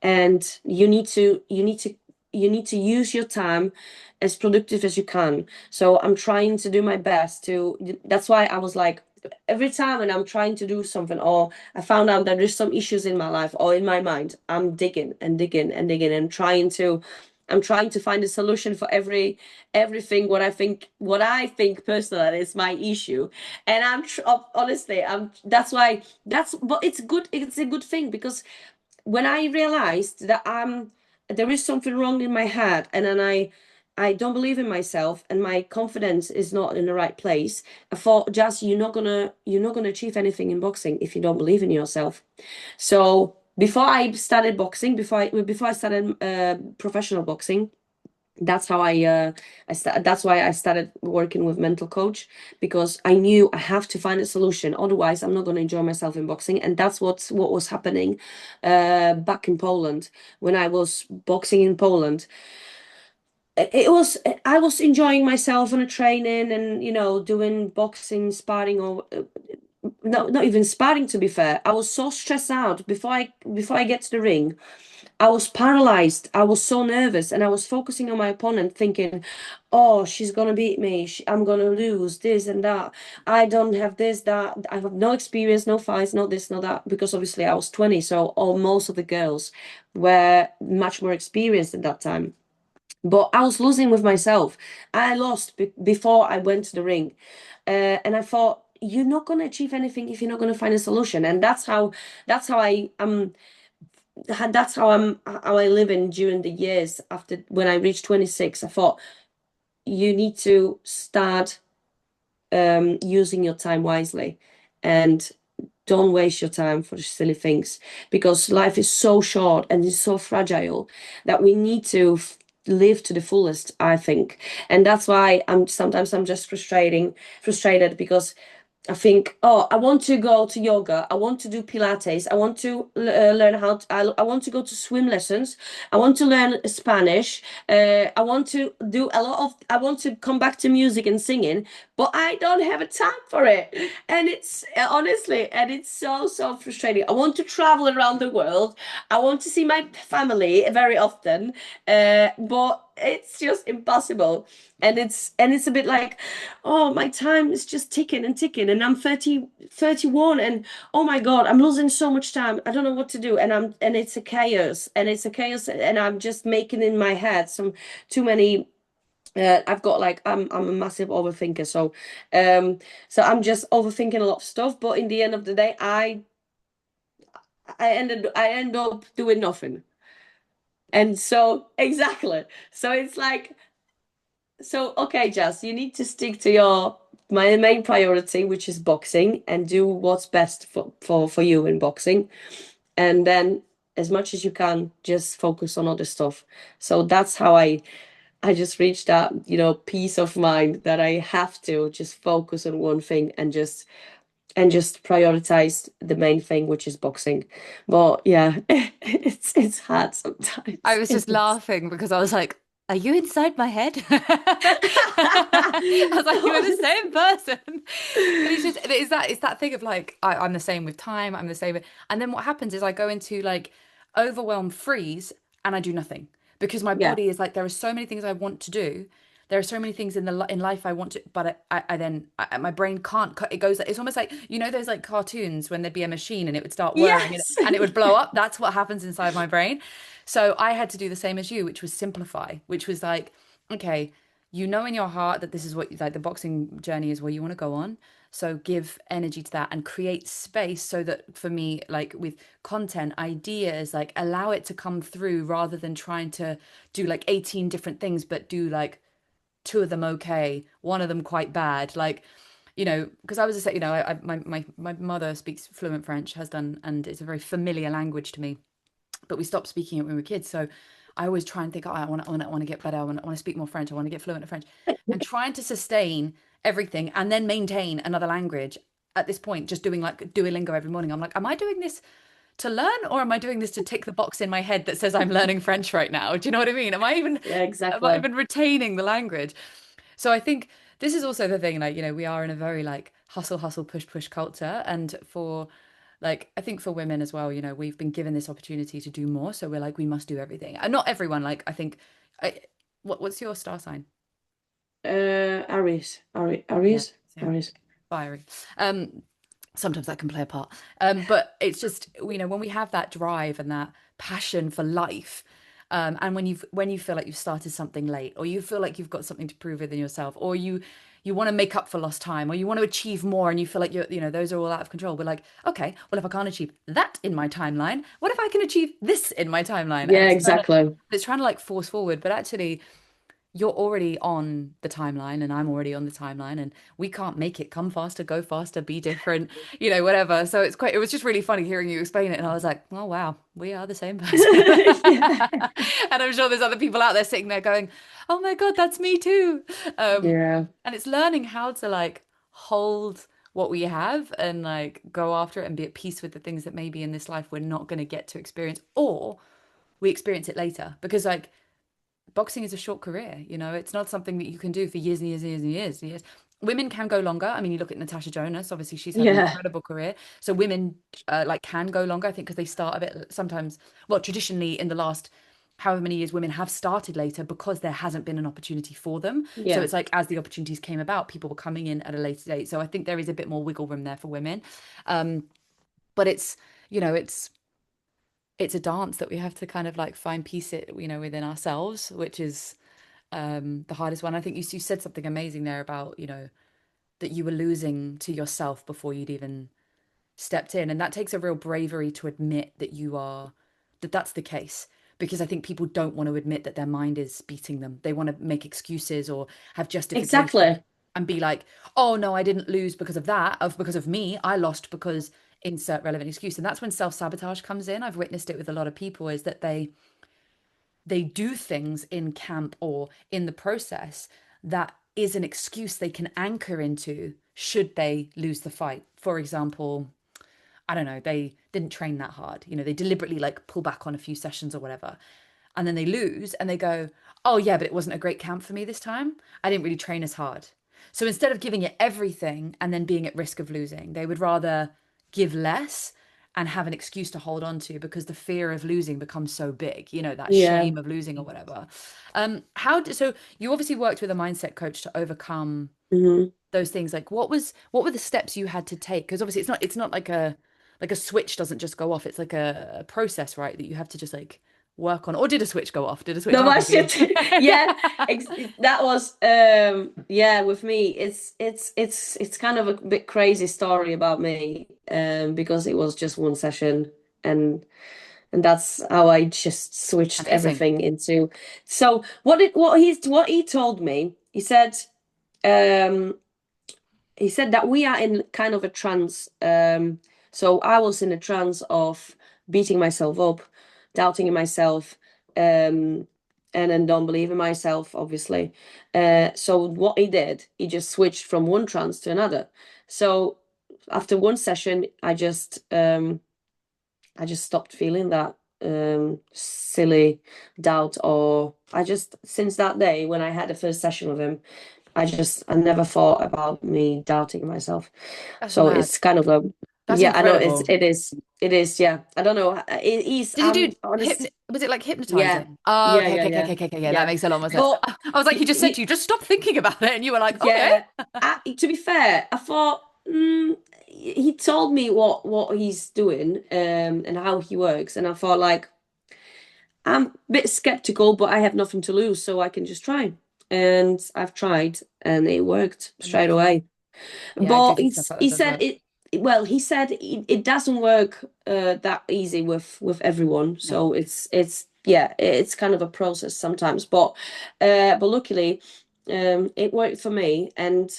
And you need to use your time as productive as you can. So I'm trying to do my best to, that's why I was like, every time when I'm trying to do something or I found out that there's some issues in my life or in my mind, I'm digging and digging and digging and I'm trying to find a solution for everything what I think personally is my issue. And honestly, that's why that's but it's a good thing because when I realized that there is something wrong in my head, and then I don't believe in myself, and my confidence is not in the right place. I thought, just you're not gonna achieve anything in boxing if you don't believe in yourself. So before I started boxing, before I started professional boxing, that's how that's why I started working with mental coach because I knew I have to find a solution, otherwise I'm not going to enjoy myself in boxing. And that's what was happening back in Poland. When I was boxing in Poland, it was I was enjoying myself on a training and doing boxing sparring or no, not even sparring, to be fair. I was so stressed out before I get to the ring. I was paralyzed. I was so nervous and I was focusing on my opponent thinking, oh, she's gonna beat me. I'm gonna lose this and that. I don't have this, that. I have no experience, no fights, no this, no that. Because obviously I was 20, so most of the girls were much more experienced at that time. But I was losing with myself. I lost before I went to the ring. And I thought, you're not gonna achieve anything if you're not gonna find a solution. And that's how I live in during the years after when I reached 26. I thought you need to start using your time wisely and don't waste your time for silly things because life is so short and it's so fragile that we need to live to the fullest, I think. And that's why I'm just frustrated because I think, oh, I want to go to yoga. I want to do Pilates. I want to learn I want to go to swim lessons. I want to learn Spanish. I want to I want to come back to music and singing, but I don't have a time for it. And it's honestly, and it's so, so frustrating. I want to travel around the world. I want to see my family very often, but it's just impossible. And it's a bit like, oh, my time is just ticking and ticking, and I'm 31, and oh my God, I'm losing so much time. I don't know what to do, and it's a chaos, and I'm just making in my head some too many. I've got like I'm a massive overthinker, so I'm just overthinking a lot of stuff. But in the end of the day, I end up doing nothing, and so exactly. So it's like, so, okay, Jazz, you need to stick to your my main priority, which is boxing, and do what's best for you in boxing. And then as much as you can, just focus on other stuff. So that's how I just reached that, peace of mind that I have to just focus on one thing and just prioritize the main thing, which is boxing. But yeah, it's hard I sometimes. was just laughing because I was like, are you inside my head? I was like, you're the same person. But it's just it's that thing of like I'm the same with time, I'm the same and then what happens is I go into like overwhelm freeze and I do nothing because my Yeah. body is like there are so many things I want to do. There are so many things in in life I want to, but I then my brain can't. It goes. It's almost like you know those like cartoons when there'd be a machine and it would start whirring Yes. and it would blow up. That's what happens inside my brain. So I had to do the same as you, which was simplify, which was like, okay, you know in your heart that this is what like the boxing journey is where you want to go on. So give energy to that and create space so that for me, like with content, ideas, like allow it to come through rather than trying to do like 18 different things, but do like two of them okay, one of them quite bad. Like, you know, because I was just saying, you know, my mother speaks fluent French, has done, and it's a very familiar language to me, but we stopped speaking it when we were kids. So I always try and think, oh, I want to get better. I want to speak more French. I want to get fluent in French, and trying to sustain everything and then maintain another language at this point, just doing like Duolingo every morning. I'm like, am I doing this to learn or am I doing this to tick the box in my head that says I'm learning French right now? Do you know what I mean? Yeah, Am I exactly. even retaining the language? So I think this is also the thing, like, you know, we are in a very like hustle, hustle, push, push culture. And for like, I think for women as well, you know, we've been given this opportunity to do more. So we're like, we must do everything. And not everyone, like, I think, I, what's your star sign? Aries. Yeah, Aries. same. Aries. Fiery. Um, Sometimes that can play a part. But it's just, you know, when we have that drive and that passion for life, and when you feel like you've started something late, or you feel like you've got something to prove within yourself, or you want to make up for lost time, or you want to achieve more, and you feel like you're, you know, those are all out of control. We're like, okay, well, if I can't achieve that in my timeline, what if I can achieve this in my timeline? And Yeah, exactly. it's trying to like force forward, but actually you're already on the timeline and I'm already on the timeline and we can't make it come faster, go faster, be different, you know, whatever. So it was just really funny hearing you explain it. And I was like, oh, wow, we are the same person. Yeah. And I'm sure there's other people out there sitting there going, oh my God, that's me too. Um, Yeah. and it's learning how to like hold what we have and like go after it and be at peace with the things that maybe in this life we're not going to get to experience or we experience it later because like boxing is a short career. You know, it's not something that you can do for years and years and years and years and years. Women can go longer. I mean, you look at Natasha Jonas, obviously she's had an Yeah. incredible career. So women like can go longer, I think, because they start a bit sometimes, well, traditionally in the last however many years, women have started later because there hasn't been an opportunity for them. So Yeah. it's like as the opportunities came about, people were coming in at a later date. So I think there is a bit more wiggle room there for women. Um, but it's, you know, it's a dance that we have to kind of like find peace it, you know, within ourselves, which is the hardest one. I think you said something amazing there about, you know, that you were losing to yourself before you'd even stepped in. And that takes a real bravery to admit that that's the case. Because I think people don't want to admit that their mind is beating them. They want to make excuses or have justification Exactly. and be like, oh no, I didn't lose because of that, because of me. I lost because insert relevant excuse. And that's when self-sabotage comes in. I've witnessed it with a lot of people, is that they do things in camp or in the process that is an excuse they can anchor into should they lose the fight. For example, I don't know, they didn't train that hard. You know, they deliberately like pull back on a few sessions or whatever. And then they lose and they go, oh, yeah, but it wasn't a great camp for me this time. I didn't really train as hard. So instead of giving it everything and then being at risk of losing, they would rather give less and have an excuse to hold on to because the fear of losing becomes so big, you know, that Yeah. shame of losing or whatever. So you obviously worked with a mindset coach to overcome Hmm. those things. Like what were the steps you had to take? Because obviously it's not like a switch doesn't just go off. It's like a process, right? That you have to just like work on. Or did a switch go off? Did a switch No, my happen for you? shit. Yeah, that was yeah, with me. It's kind of a bit crazy story about me because it was just one session and that's how I just switched Amazing. everything into. So what he told me, um he said that we are in kind of a trance. So I was in a trance of beating myself up, doubting in myself, and then don't believe in myself, obviously. So what he did, he just switched from one trance to another. So after one session, I just stopped feeling that. silly doubt, or I just, since that day when I had the first session with him, I never thought about me doubting myself. That's So mad. it's kind of a, That's yeah, I know incredible. it is, yeah. I don't know. He's, Did you do honest, was it like yeah, hypnotizing? Oh, yeah, okay, yeah, okay, okay, yeah, okay, okay, okay. Yeah, that yeah. makes a lot more sense. But I was like, he just said to you, just stop thinking about it, and you were like, okay. yeah, to be fair, I thought he told me what he's doing and how he works, and I thought like I'm a bit skeptical, but I have nothing to lose, so I can just try. And I've tried, and it worked straight Amazing. away. Yeah, I do But think stuff like that he does said work. it. Well, he said it doesn't work that easy with everyone. No. So it's yeah, it's kind of a process sometimes. But luckily, it worked for me. And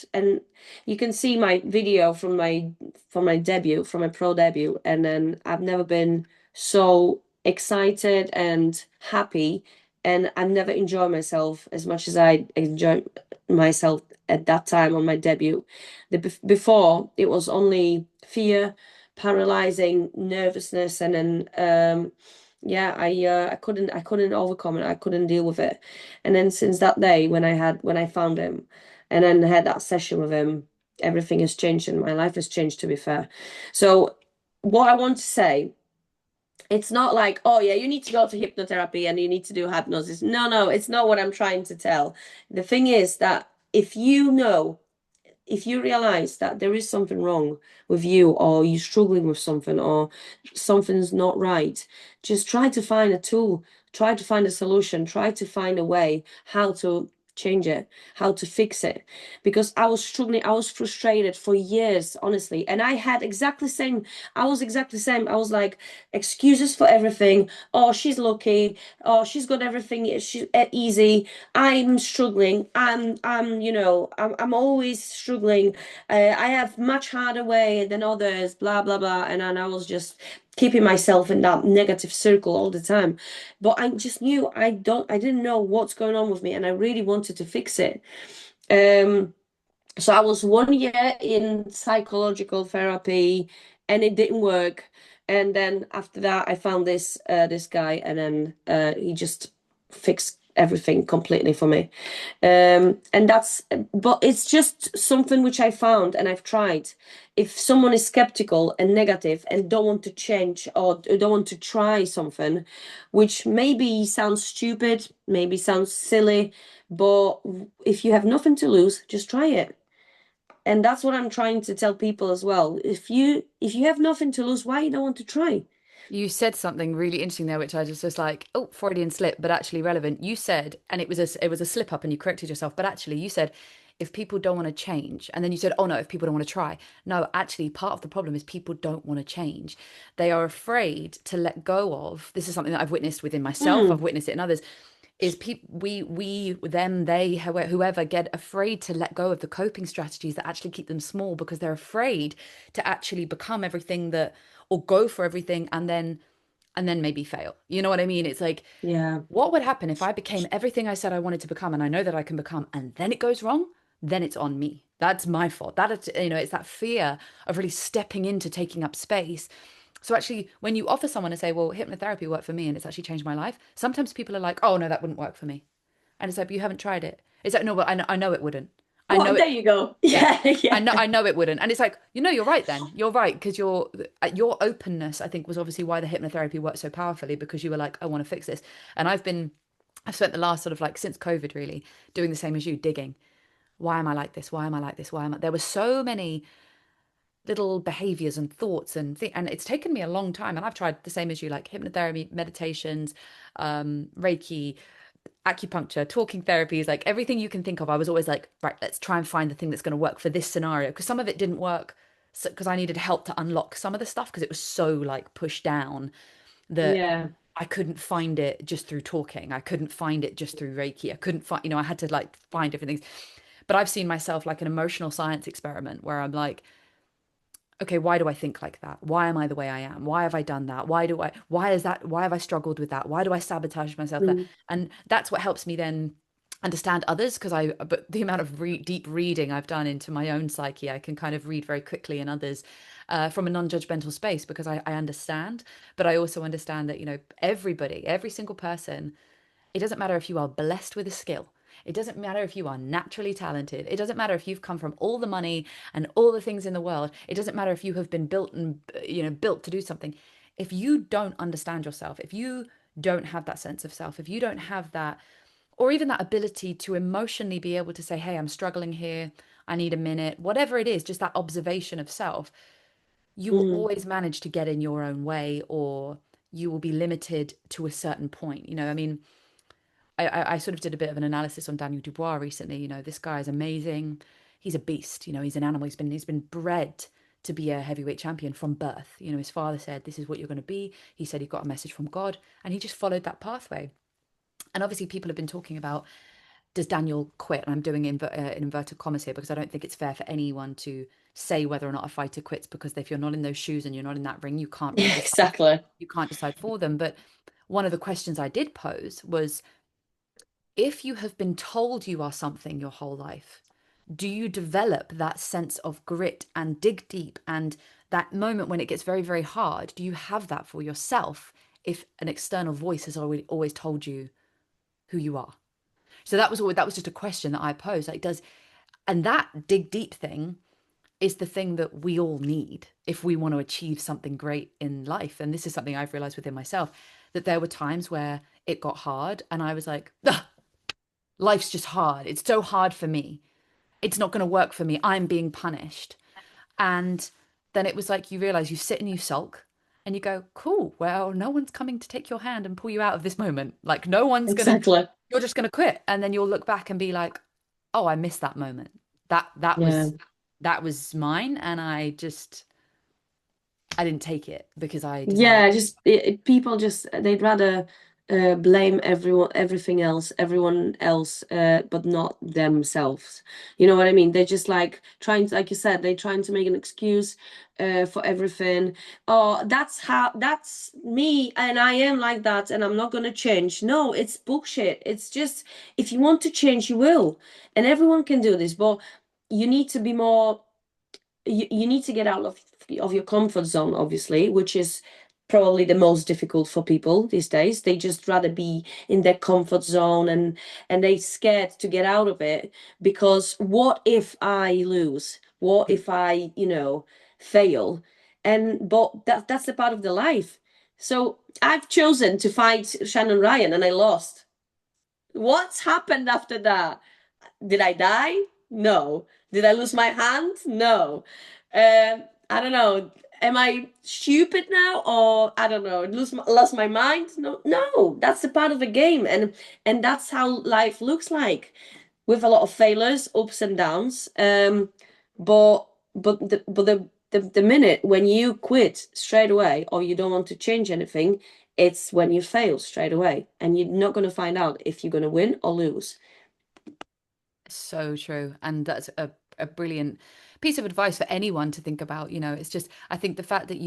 you can see my video from my debut, from my pro debut, and then I've never been so excited and happy, and I never enjoyed myself as much as I enjoyed myself at that time on my debut. Before it was only fear, paralyzing nervousness, and then yeah, I couldn't overcome it. I couldn't deal with it. And then since that day when I found him and then had that session with him, everything has changed and my life has changed, to be fair. So what I want to say, it's not like, oh yeah, you need to go to hypnotherapy and you need to do hypnosis. No, no, it's not what I'm trying to tell. The thing is that if you realize that there is something wrong with you, or you're struggling with something, or something's not right, just try to find a tool, try to find a solution, try to find a way how to change it, how to fix it. Because I was struggling, I was frustrated for years, honestly. And I had exactly the same, I was exactly the same. I was like, excuses for everything. Oh, she's lucky. Oh, she's got everything. She's easy. I'm struggling. I'm always struggling. I have much harder way than others, blah, blah, blah. And then I was just keeping myself in that negative circle all the time. But I just knew I didn't know what's going on with me, and I really wanted to fix it. Um, so I was 1 year in psychological therapy, and it didn't work. And then after that, I found this guy, and then he just fixed everything completely for me. And that's, but it's just something which I found and I've tried. If someone is skeptical and negative and don't want to change or don't want to try something, which maybe sounds stupid, maybe sounds silly, but if you have nothing to lose, just try it. And that's what I'm trying to tell people as well. If you have nothing to lose, why you don't want to try? You said something really interesting there, which I just was like, oh, Freudian slip, but actually relevant. You said, and it was a slip up, and you corrected yourself, but actually you said, if people don't want to change, and then you said, oh no, if people don't want to try. No, actually, part of the problem is people don't want to change. They are afraid to let go of. This is something that I've witnessed within myself. I've Mm, witnessed it in others. Is people we them they whoever get afraid to let go of the coping strategies that actually keep them small because they're afraid to actually become everything that or go for everything and then maybe fail. You know what I mean? It's like, yeah, what would happen if I became everything I said I wanted to become and I know that I can become and then it goes wrong? Then it's on me. That's my fault. It's that fear of really stepping into taking up space. So actually, when you offer someone and say, well, hypnotherapy worked for me and it's actually changed my life, sometimes people are like, oh, no, that wouldn't work for me. And it's like, but you haven't tried it. It's like, no, but I know it wouldn't. I well, know there it. you go. Yeah. Yeah, I yeah. know I know it wouldn't. And it's like, you're right then. You're right. Because your openness, I think, was obviously why the hypnotherapy worked so powerfully because you were like, I want to fix this. And I've spent the last sort of like since COVID really doing the same as you, digging. Why am I like this? Why am I like this? Why am I? There were so many little behaviors and thoughts and it's taken me a long time. And I've tried the same as you, like hypnotherapy, meditations, Reiki, acupuncture, talking therapies, like everything you can think of. I was always like, right, let's try and find the thing that's going to work for this scenario. Because some of it didn't work because I needed help to unlock some of the stuff because it was so like pushed down that Yeah. I couldn't find it just through talking. I couldn't find it just through Reiki. I couldn't find, I had to like find different things. But I've seen myself like an emotional science experiment where I'm like, okay, why do I think like that? Why am I the way I am? Why have I done that? Why have I struggled with that? Why do I sabotage myself? Mm, And that's what helps me then understand others because but the amount of deep reading I've done into my own psyche, I can kind of read very quickly in others from a non-judgmental space because I understand, but I also understand that, everybody, every single person, it doesn't matter if you are blessed with a skill. It doesn't matter if you are naturally talented. It doesn't matter if you've come from all the money and all the things in the world. It doesn't matter if you have been built and, built to do something. If you don't understand yourself, if you don't have that sense of self, if you don't have that, or even that ability to emotionally be able to say, hey, I'm struggling here. I need a minute, whatever it is, just that observation of self, you will Mm. always manage to get in your own way, or you will be limited to a certain point. I mean, I sort of did a bit of an analysis on Daniel Dubois recently. This guy is amazing. He's a beast. He's an animal. He's been bred to be a heavyweight champion from birth. His father said, this is what you're going to be. He said he got a message from God, and he just followed that pathway. And obviously, people have been talking about, does Daniel quit? And I'm doing in inverted commas here because I don't think it's fair for anyone to say whether or not a fighter quits, because if you're not in those shoes and you're not in that ring, you can't really Yeah, decide. exactly. You can't decide for them. But one of the questions I did pose was, if you have been told you are something your whole life, do you develop that sense of grit and dig deep, and that moment when it gets very, very hard, do you have that for yourself if an external voice has always told you who you are? So that was just a question that I posed. Like, and that dig deep thing is the thing that we all need if we want to achieve something great in life. And this is something I've realized within myself, that there were times where it got hard and I was like, life's just hard. It's so hard for me. It's not going to work for me. I'm being punished. And then it was like, you realize, you sit and you sulk and you go, cool, well, no one's coming to take your hand and pull you out of this moment. Like, no one's going to, Exactly. you're just going to quit. And then you'll look back and be like, oh, I missed that moment. That Yeah. was mine. And I didn't take it because I decided, Yeah, just people just they'd rather blame everyone else, but not themselves. You know what I mean? They're just like trying to, like you said, they're trying to make an excuse for everything. Oh, that's me, and I am like that, and I'm not gonna change. No, it's bullshit. It's just, if you want to change, you will, and everyone can do this, but you need to be more, you need to get out of your comfort zone, obviously, which is probably the most difficult for people these days. They just rather be in their comfort zone, and they scared to get out of it, because what if I lose? What if I, fail? And but that's a part of the life. So I've chosen to fight Shannon Ryan and I lost. What's happened after that? Did I die? No. Did I lose my hand? No. I don't know. Am I stupid now, or I don't know, lost my mind? No, no. That's a part of the game, and that's how life looks like, with a lot of failures, ups and downs. But the minute when you quit straight away, or you don't want to change anything, it's when you fail straight away, and you're not going to find out if you're going to win or lose. so true. And that's a brilliant piece of advice for anyone to think about. It's just, I think the fact that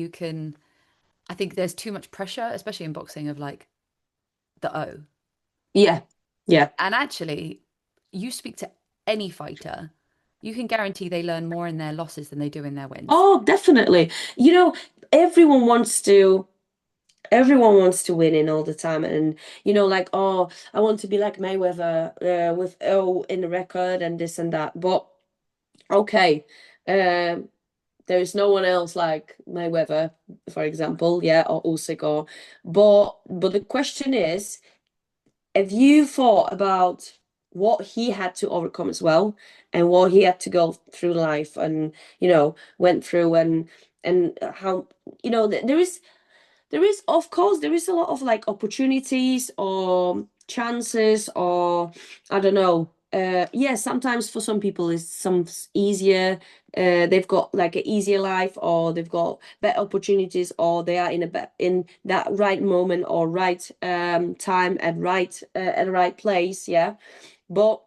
I think there's too much pressure, especially in boxing, of like the O. Yeah, yeah. And actually, you speak to any fighter, you can guarantee they learn more in their losses than they do in their wins. Oh, definitely. You know, everyone wants to everyone wants to win in all the time, and like, oh, I want to be like Mayweather, with O in the record and this and that. But okay, there is no one else like Mayweather, for example, yeah, or Usyk. But the question is, have you thought about what he had to overcome as well, and what he had to go through life, and went through, and how, there is, of course, there is a lot of like opportunities or chances, or I don't know. Yeah, sometimes for some people it's some easier. They've got like an easier life, or they've got better opportunities, or they are in that right moment, or right time, at the right place. Yeah, but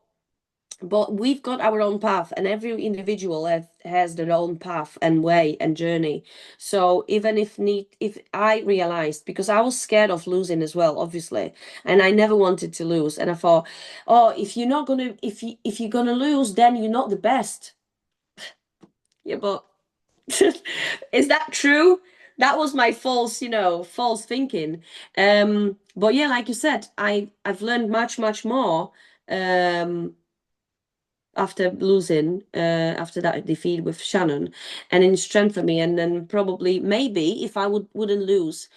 but we've got our own path, and every individual has their own path and way and journey. So even if I realized, because I was scared of losing as well, obviously, and I never wanted to lose, and I thought, oh, if you're gonna lose, then you're not the best. Yeah, but is that true? That was my false thinking. But yeah, like you said, I've learned much more um after losing, after that defeat with Shannon, and it strengthened me. And then probably maybe if I wouldn't lose,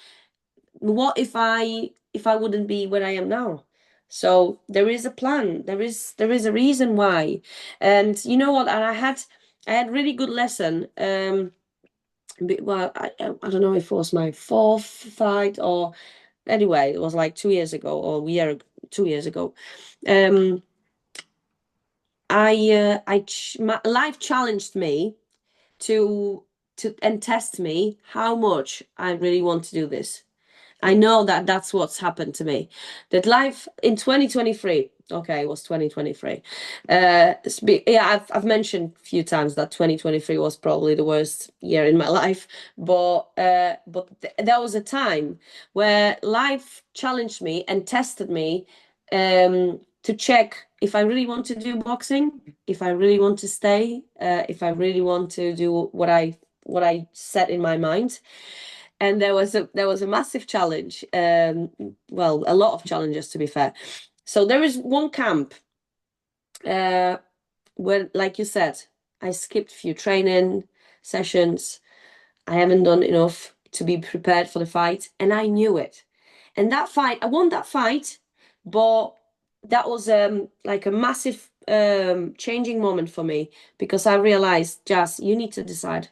what if I wouldn't be where I am now? So there is a plan. There is a reason why. And you know what? And I had really good lesson. Well, I don't know if it was my fourth fight or anyway, it was like 2 years ago or 2 years ago. Um, my life challenged me to and test me how much I really want to do this. I know that that's what's happened to me. That life in 2023, okay, it was 2023. Yeah, I've mentioned a few times that 2023 was probably the worst year in my life, but there was a time where life challenged me and tested me to check if I really want to do boxing, if I really want to stay, if I really want to do what I set in my mind. And there was a massive challenge. Well, a lot of challenges to be fair. So there is one camp uh, where, like you said, I skipped a few training sessions. I haven't done enough to be prepared for the fight, and I knew it. And that fight, I won that fight, but that was like a massive changing moment for me because I realized, Jazz, you need to decide.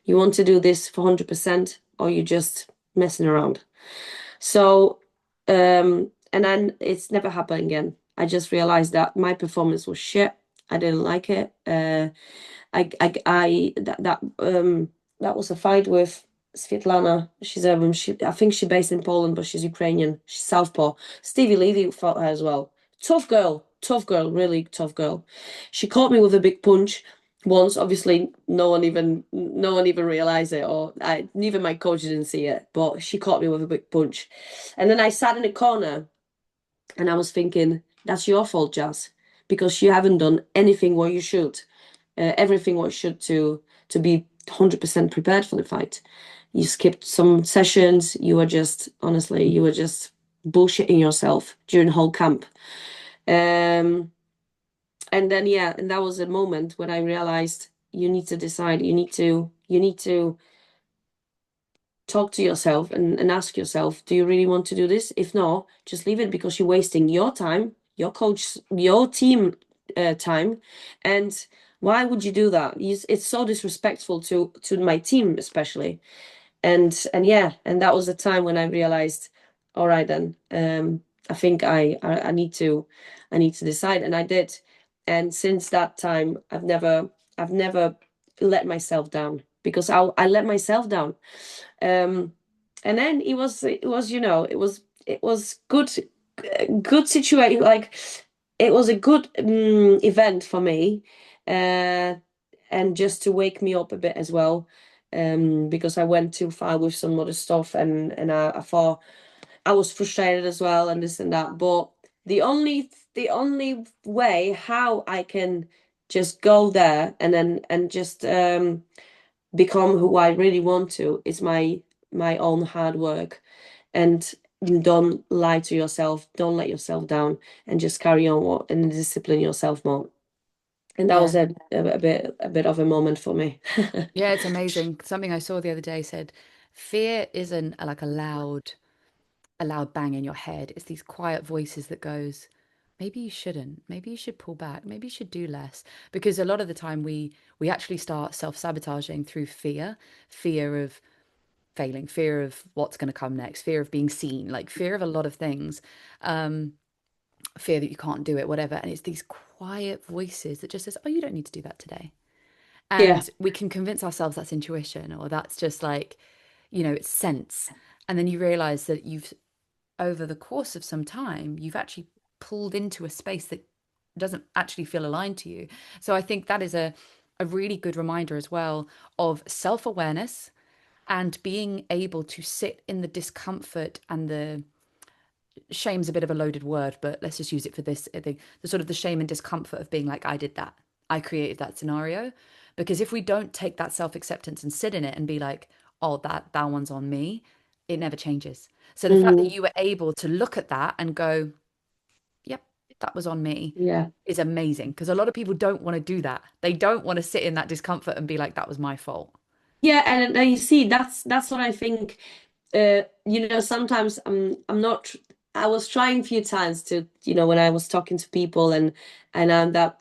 You want to do this for 100% or you just messing around. So, and then it's never happened again. I just realized that my performance was shit. I didn't like it. That was a fight with Svetlana. I think she's based in Poland, but she's Ukrainian. She's Southpaw. Stevie Levy fought her as well. Tough girl, really tough girl. She caught me with a big punch once. Obviously, no one even realized it, or even my coach didn't see it. But she caught me with a big punch, and then I sat in a corner, and I was thinking, that's your fault, Jazz, because you haven't done anything what you should, everything what you should to be 100% prepared for the fight. You skipped some sessions. You were just bullshitting yourself during the whole camp. Um, and then yeah, and that was a moment when I realized you need to decide. You need to talk to yourself and ask yourself, do you really want to do this? If not, just leave it because you're wasting your time, your coach, your team time. And why would you do that? It's so disrespectful to my team, especially. And yeah, and that was the time when I realized, all right then, I think I need to decide, and I did. And since that time, I've never let myself down because I let myself down. Um, and then it was good situation. Like it was a good event for me, uh, and just to wake me up a bit as well, because I went too far with some other stuff, and I thought I was frustrated as well, and this and that. But the only way how I can just go there and then and just become who I really want to is my own hard work, and don't lie to yourself, don't let yourself down, and just carry on and discipline yourself more. And that was Yeah. a bit of a moment for me. Yeah, it's amazing. Something I saw the other day said fear isn't like a loud bang in your head. It's these quiet voices that goes, maybe you shouldn't. Maybe you should pull back. Maybe you should do less. Because a lot of the time we actually start self-sabotaging through fear, fear of failing, fear of what's going to come next, fear of being seen, like fear of a lot of things, fear that you can't do it, whatever. And it's these quiet voices that just says, oh, you don't need to do that today. Yeah, And we can convince ourselves that's intuition or that's just like, it's sense. And then you realize that over the course of some time, you've actually pulled into a space that doesn't actually feel aligned to you. So I think that is a really good reminder as well of self-awareness and being able to sit in the discomfort and the shame's a bit of a loaded word, but let's just use it for this. The sort of the shame and discomfort of being like, I did that. I created that scenario. Because if we don't take that self-acceptance and sit in it and be like, oh, that one's on me, it never changes. So the fact that Hmm. you were able to look at that and go, yep, that was on me Yeah. is amazing. Because a lot of people don't want to do that. They don't want to sit in that discomfort and be like, that was my fault. Yeah, and you see, that's what I think. Sometimes I'm not. I was trying a few times to, when I was talking to people, and that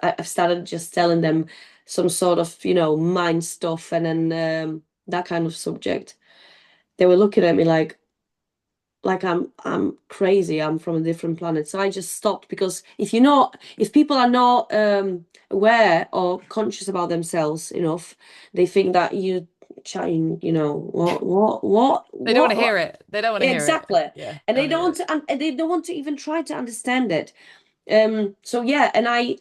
I've started just telling them some sort of, mind stuff, and then that kind of subject. They were looking at me like I'm crazy. I'm from a different planet. So I just stopped, because if people are not aware or conscious about themselves enough, they think that you trying, They don't want to what. hear it. They don't want to hear it. Exactly. Yeah, And don't they want to don't hear want it. to, and they don't want to even try to understand it. So yeah, and I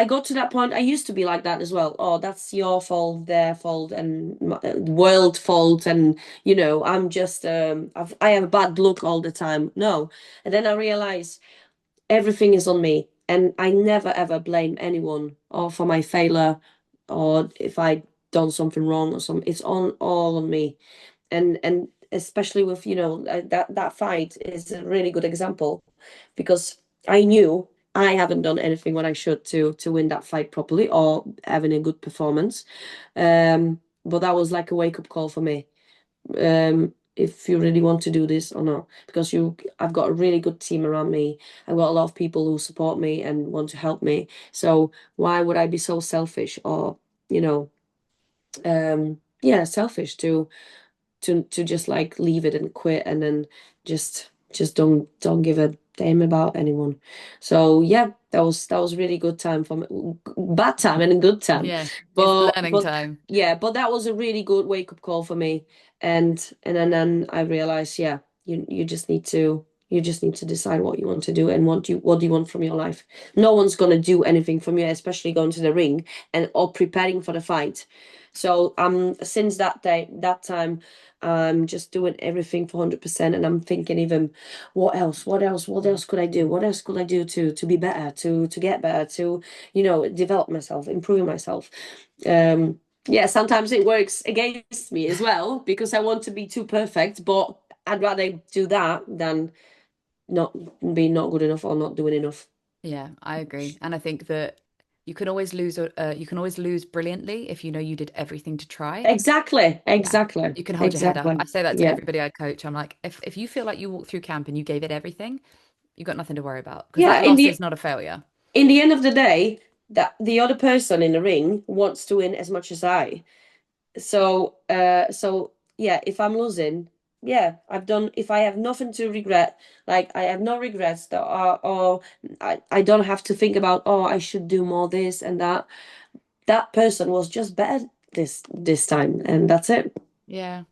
got to that point. I used to be like that as well. Oh, that's your fault, their fault, and world fault, and I'm just I have a bad luck all the time. No, and then I realized everything is on me, and I never ever blame anyone or for my failure, or if I done something wrong or something. It's on all on me, and especially with that fight is a really good example, because I knew I haven't done anything what I should to win that fight properly or having a good performance. But that was like a wake up call for me. If you really want to do this or not, because I've got a really good team around me. I've got a lot of people who support me and want to help me. So why would I be so selfish, or you know, yeah, selfish to just like leave it and quit, and then just don't give a damn about anyone. So yeah, that was really good time for me. Bad time and a good time. Yeah, it's learning But time. yeah, but that was a really good wake up call for me. And then I realized, yeah, you just need to decide what you want to do, and what do you want from your life. No one's gonna do anything from you, especially going to the ring and or preparing for the fight. So since that time, I'm just doing everything for 100%, and I'm thinking, even what else could I do? What else could I do to be better, to get better, to develop myself, improve myself. Yeah, sometimes it works against me as well, because I want to be too perfect, but I'd rather do that than not be not good enough or not doing enough. Yeah, I agree. And I think that you can always lose brilliantly if you know you did everything to try. Exactly, Yeah. exactly, You can hold your head up. I exactly. say that to Yeah, everybody I coach. I'm like, if you feel like you walked through camp and you gave it everything, you got nothing to worry about because yeah. that In loss the is not a failure. in the end of the day, that the other person in the ring wants to win as much as I. So yeah, if I'm losing, yeah, I've done. If I have nothing to regret, like I have no regrets, that or I don't have to think about, oh, I should do more this and that. That person was just better this time, and that's it. Yeah.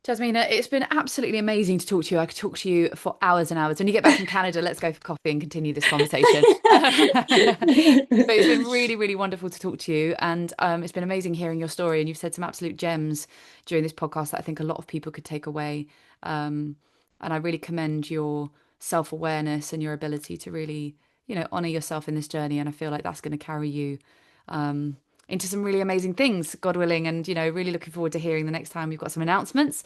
Jasmina, it's been absolutely amazing to talk to you. I could talk to you for hours and hours. When you get back from Canada, let's go for coffee and continue this conversation. But it's been really, really wonderful to talk to you. And it's been amazing hearing your story. And you've said some absolute gems during this podcast that I think a lot of people could take away. And I really commend your self-awareness and your ability to really, honor yourself in this journey. And I feel like that's going to carry you um, into some really amazing things, God willing. And, really looking forward to hearing the next time we've got some announcements.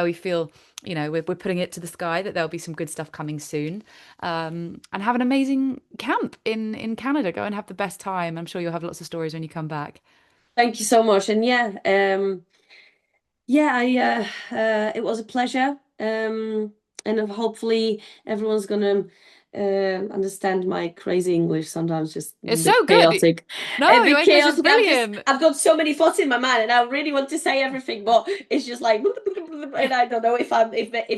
We feel, we're putting it to the sky that there'll be some good stuff coming soon. And have an amazing camp in Canada. Go and have the best time. I'm sure you'll have lots of stories when you come back. Thank you so much, and yeah, yeah, it was a pleasure. And hopefully everyone's gonna understand my crazy English. Sometimes just a It's bit so good. chaotic, a No, your bit English is chaotic. brilliant. I've got so many thoughts in my mind, and I really want to say everything, but it's just like, and I don't know if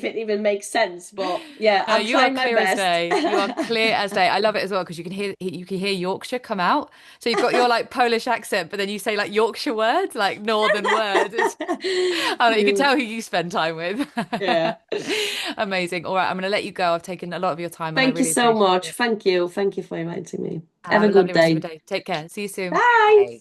it even makes sense. But yeah, No, I'm you are trying my clear as best. day. You are clear as day. I love it as well because you can hear Yorkshire come out. So you've got your like Polish accent, but then you say like Yorkshire words, like northern words. I don't know, you can tell who you spend time with. Yeah. Amazing. All right, I'm going to let you go. I've taken a lot of your time and I Thank you you really so appreciate much. it. Thank you. Thank you for inviting me. Have Have a a good lovely rest of your day. day. Take care. See you soon. Bye. Bye.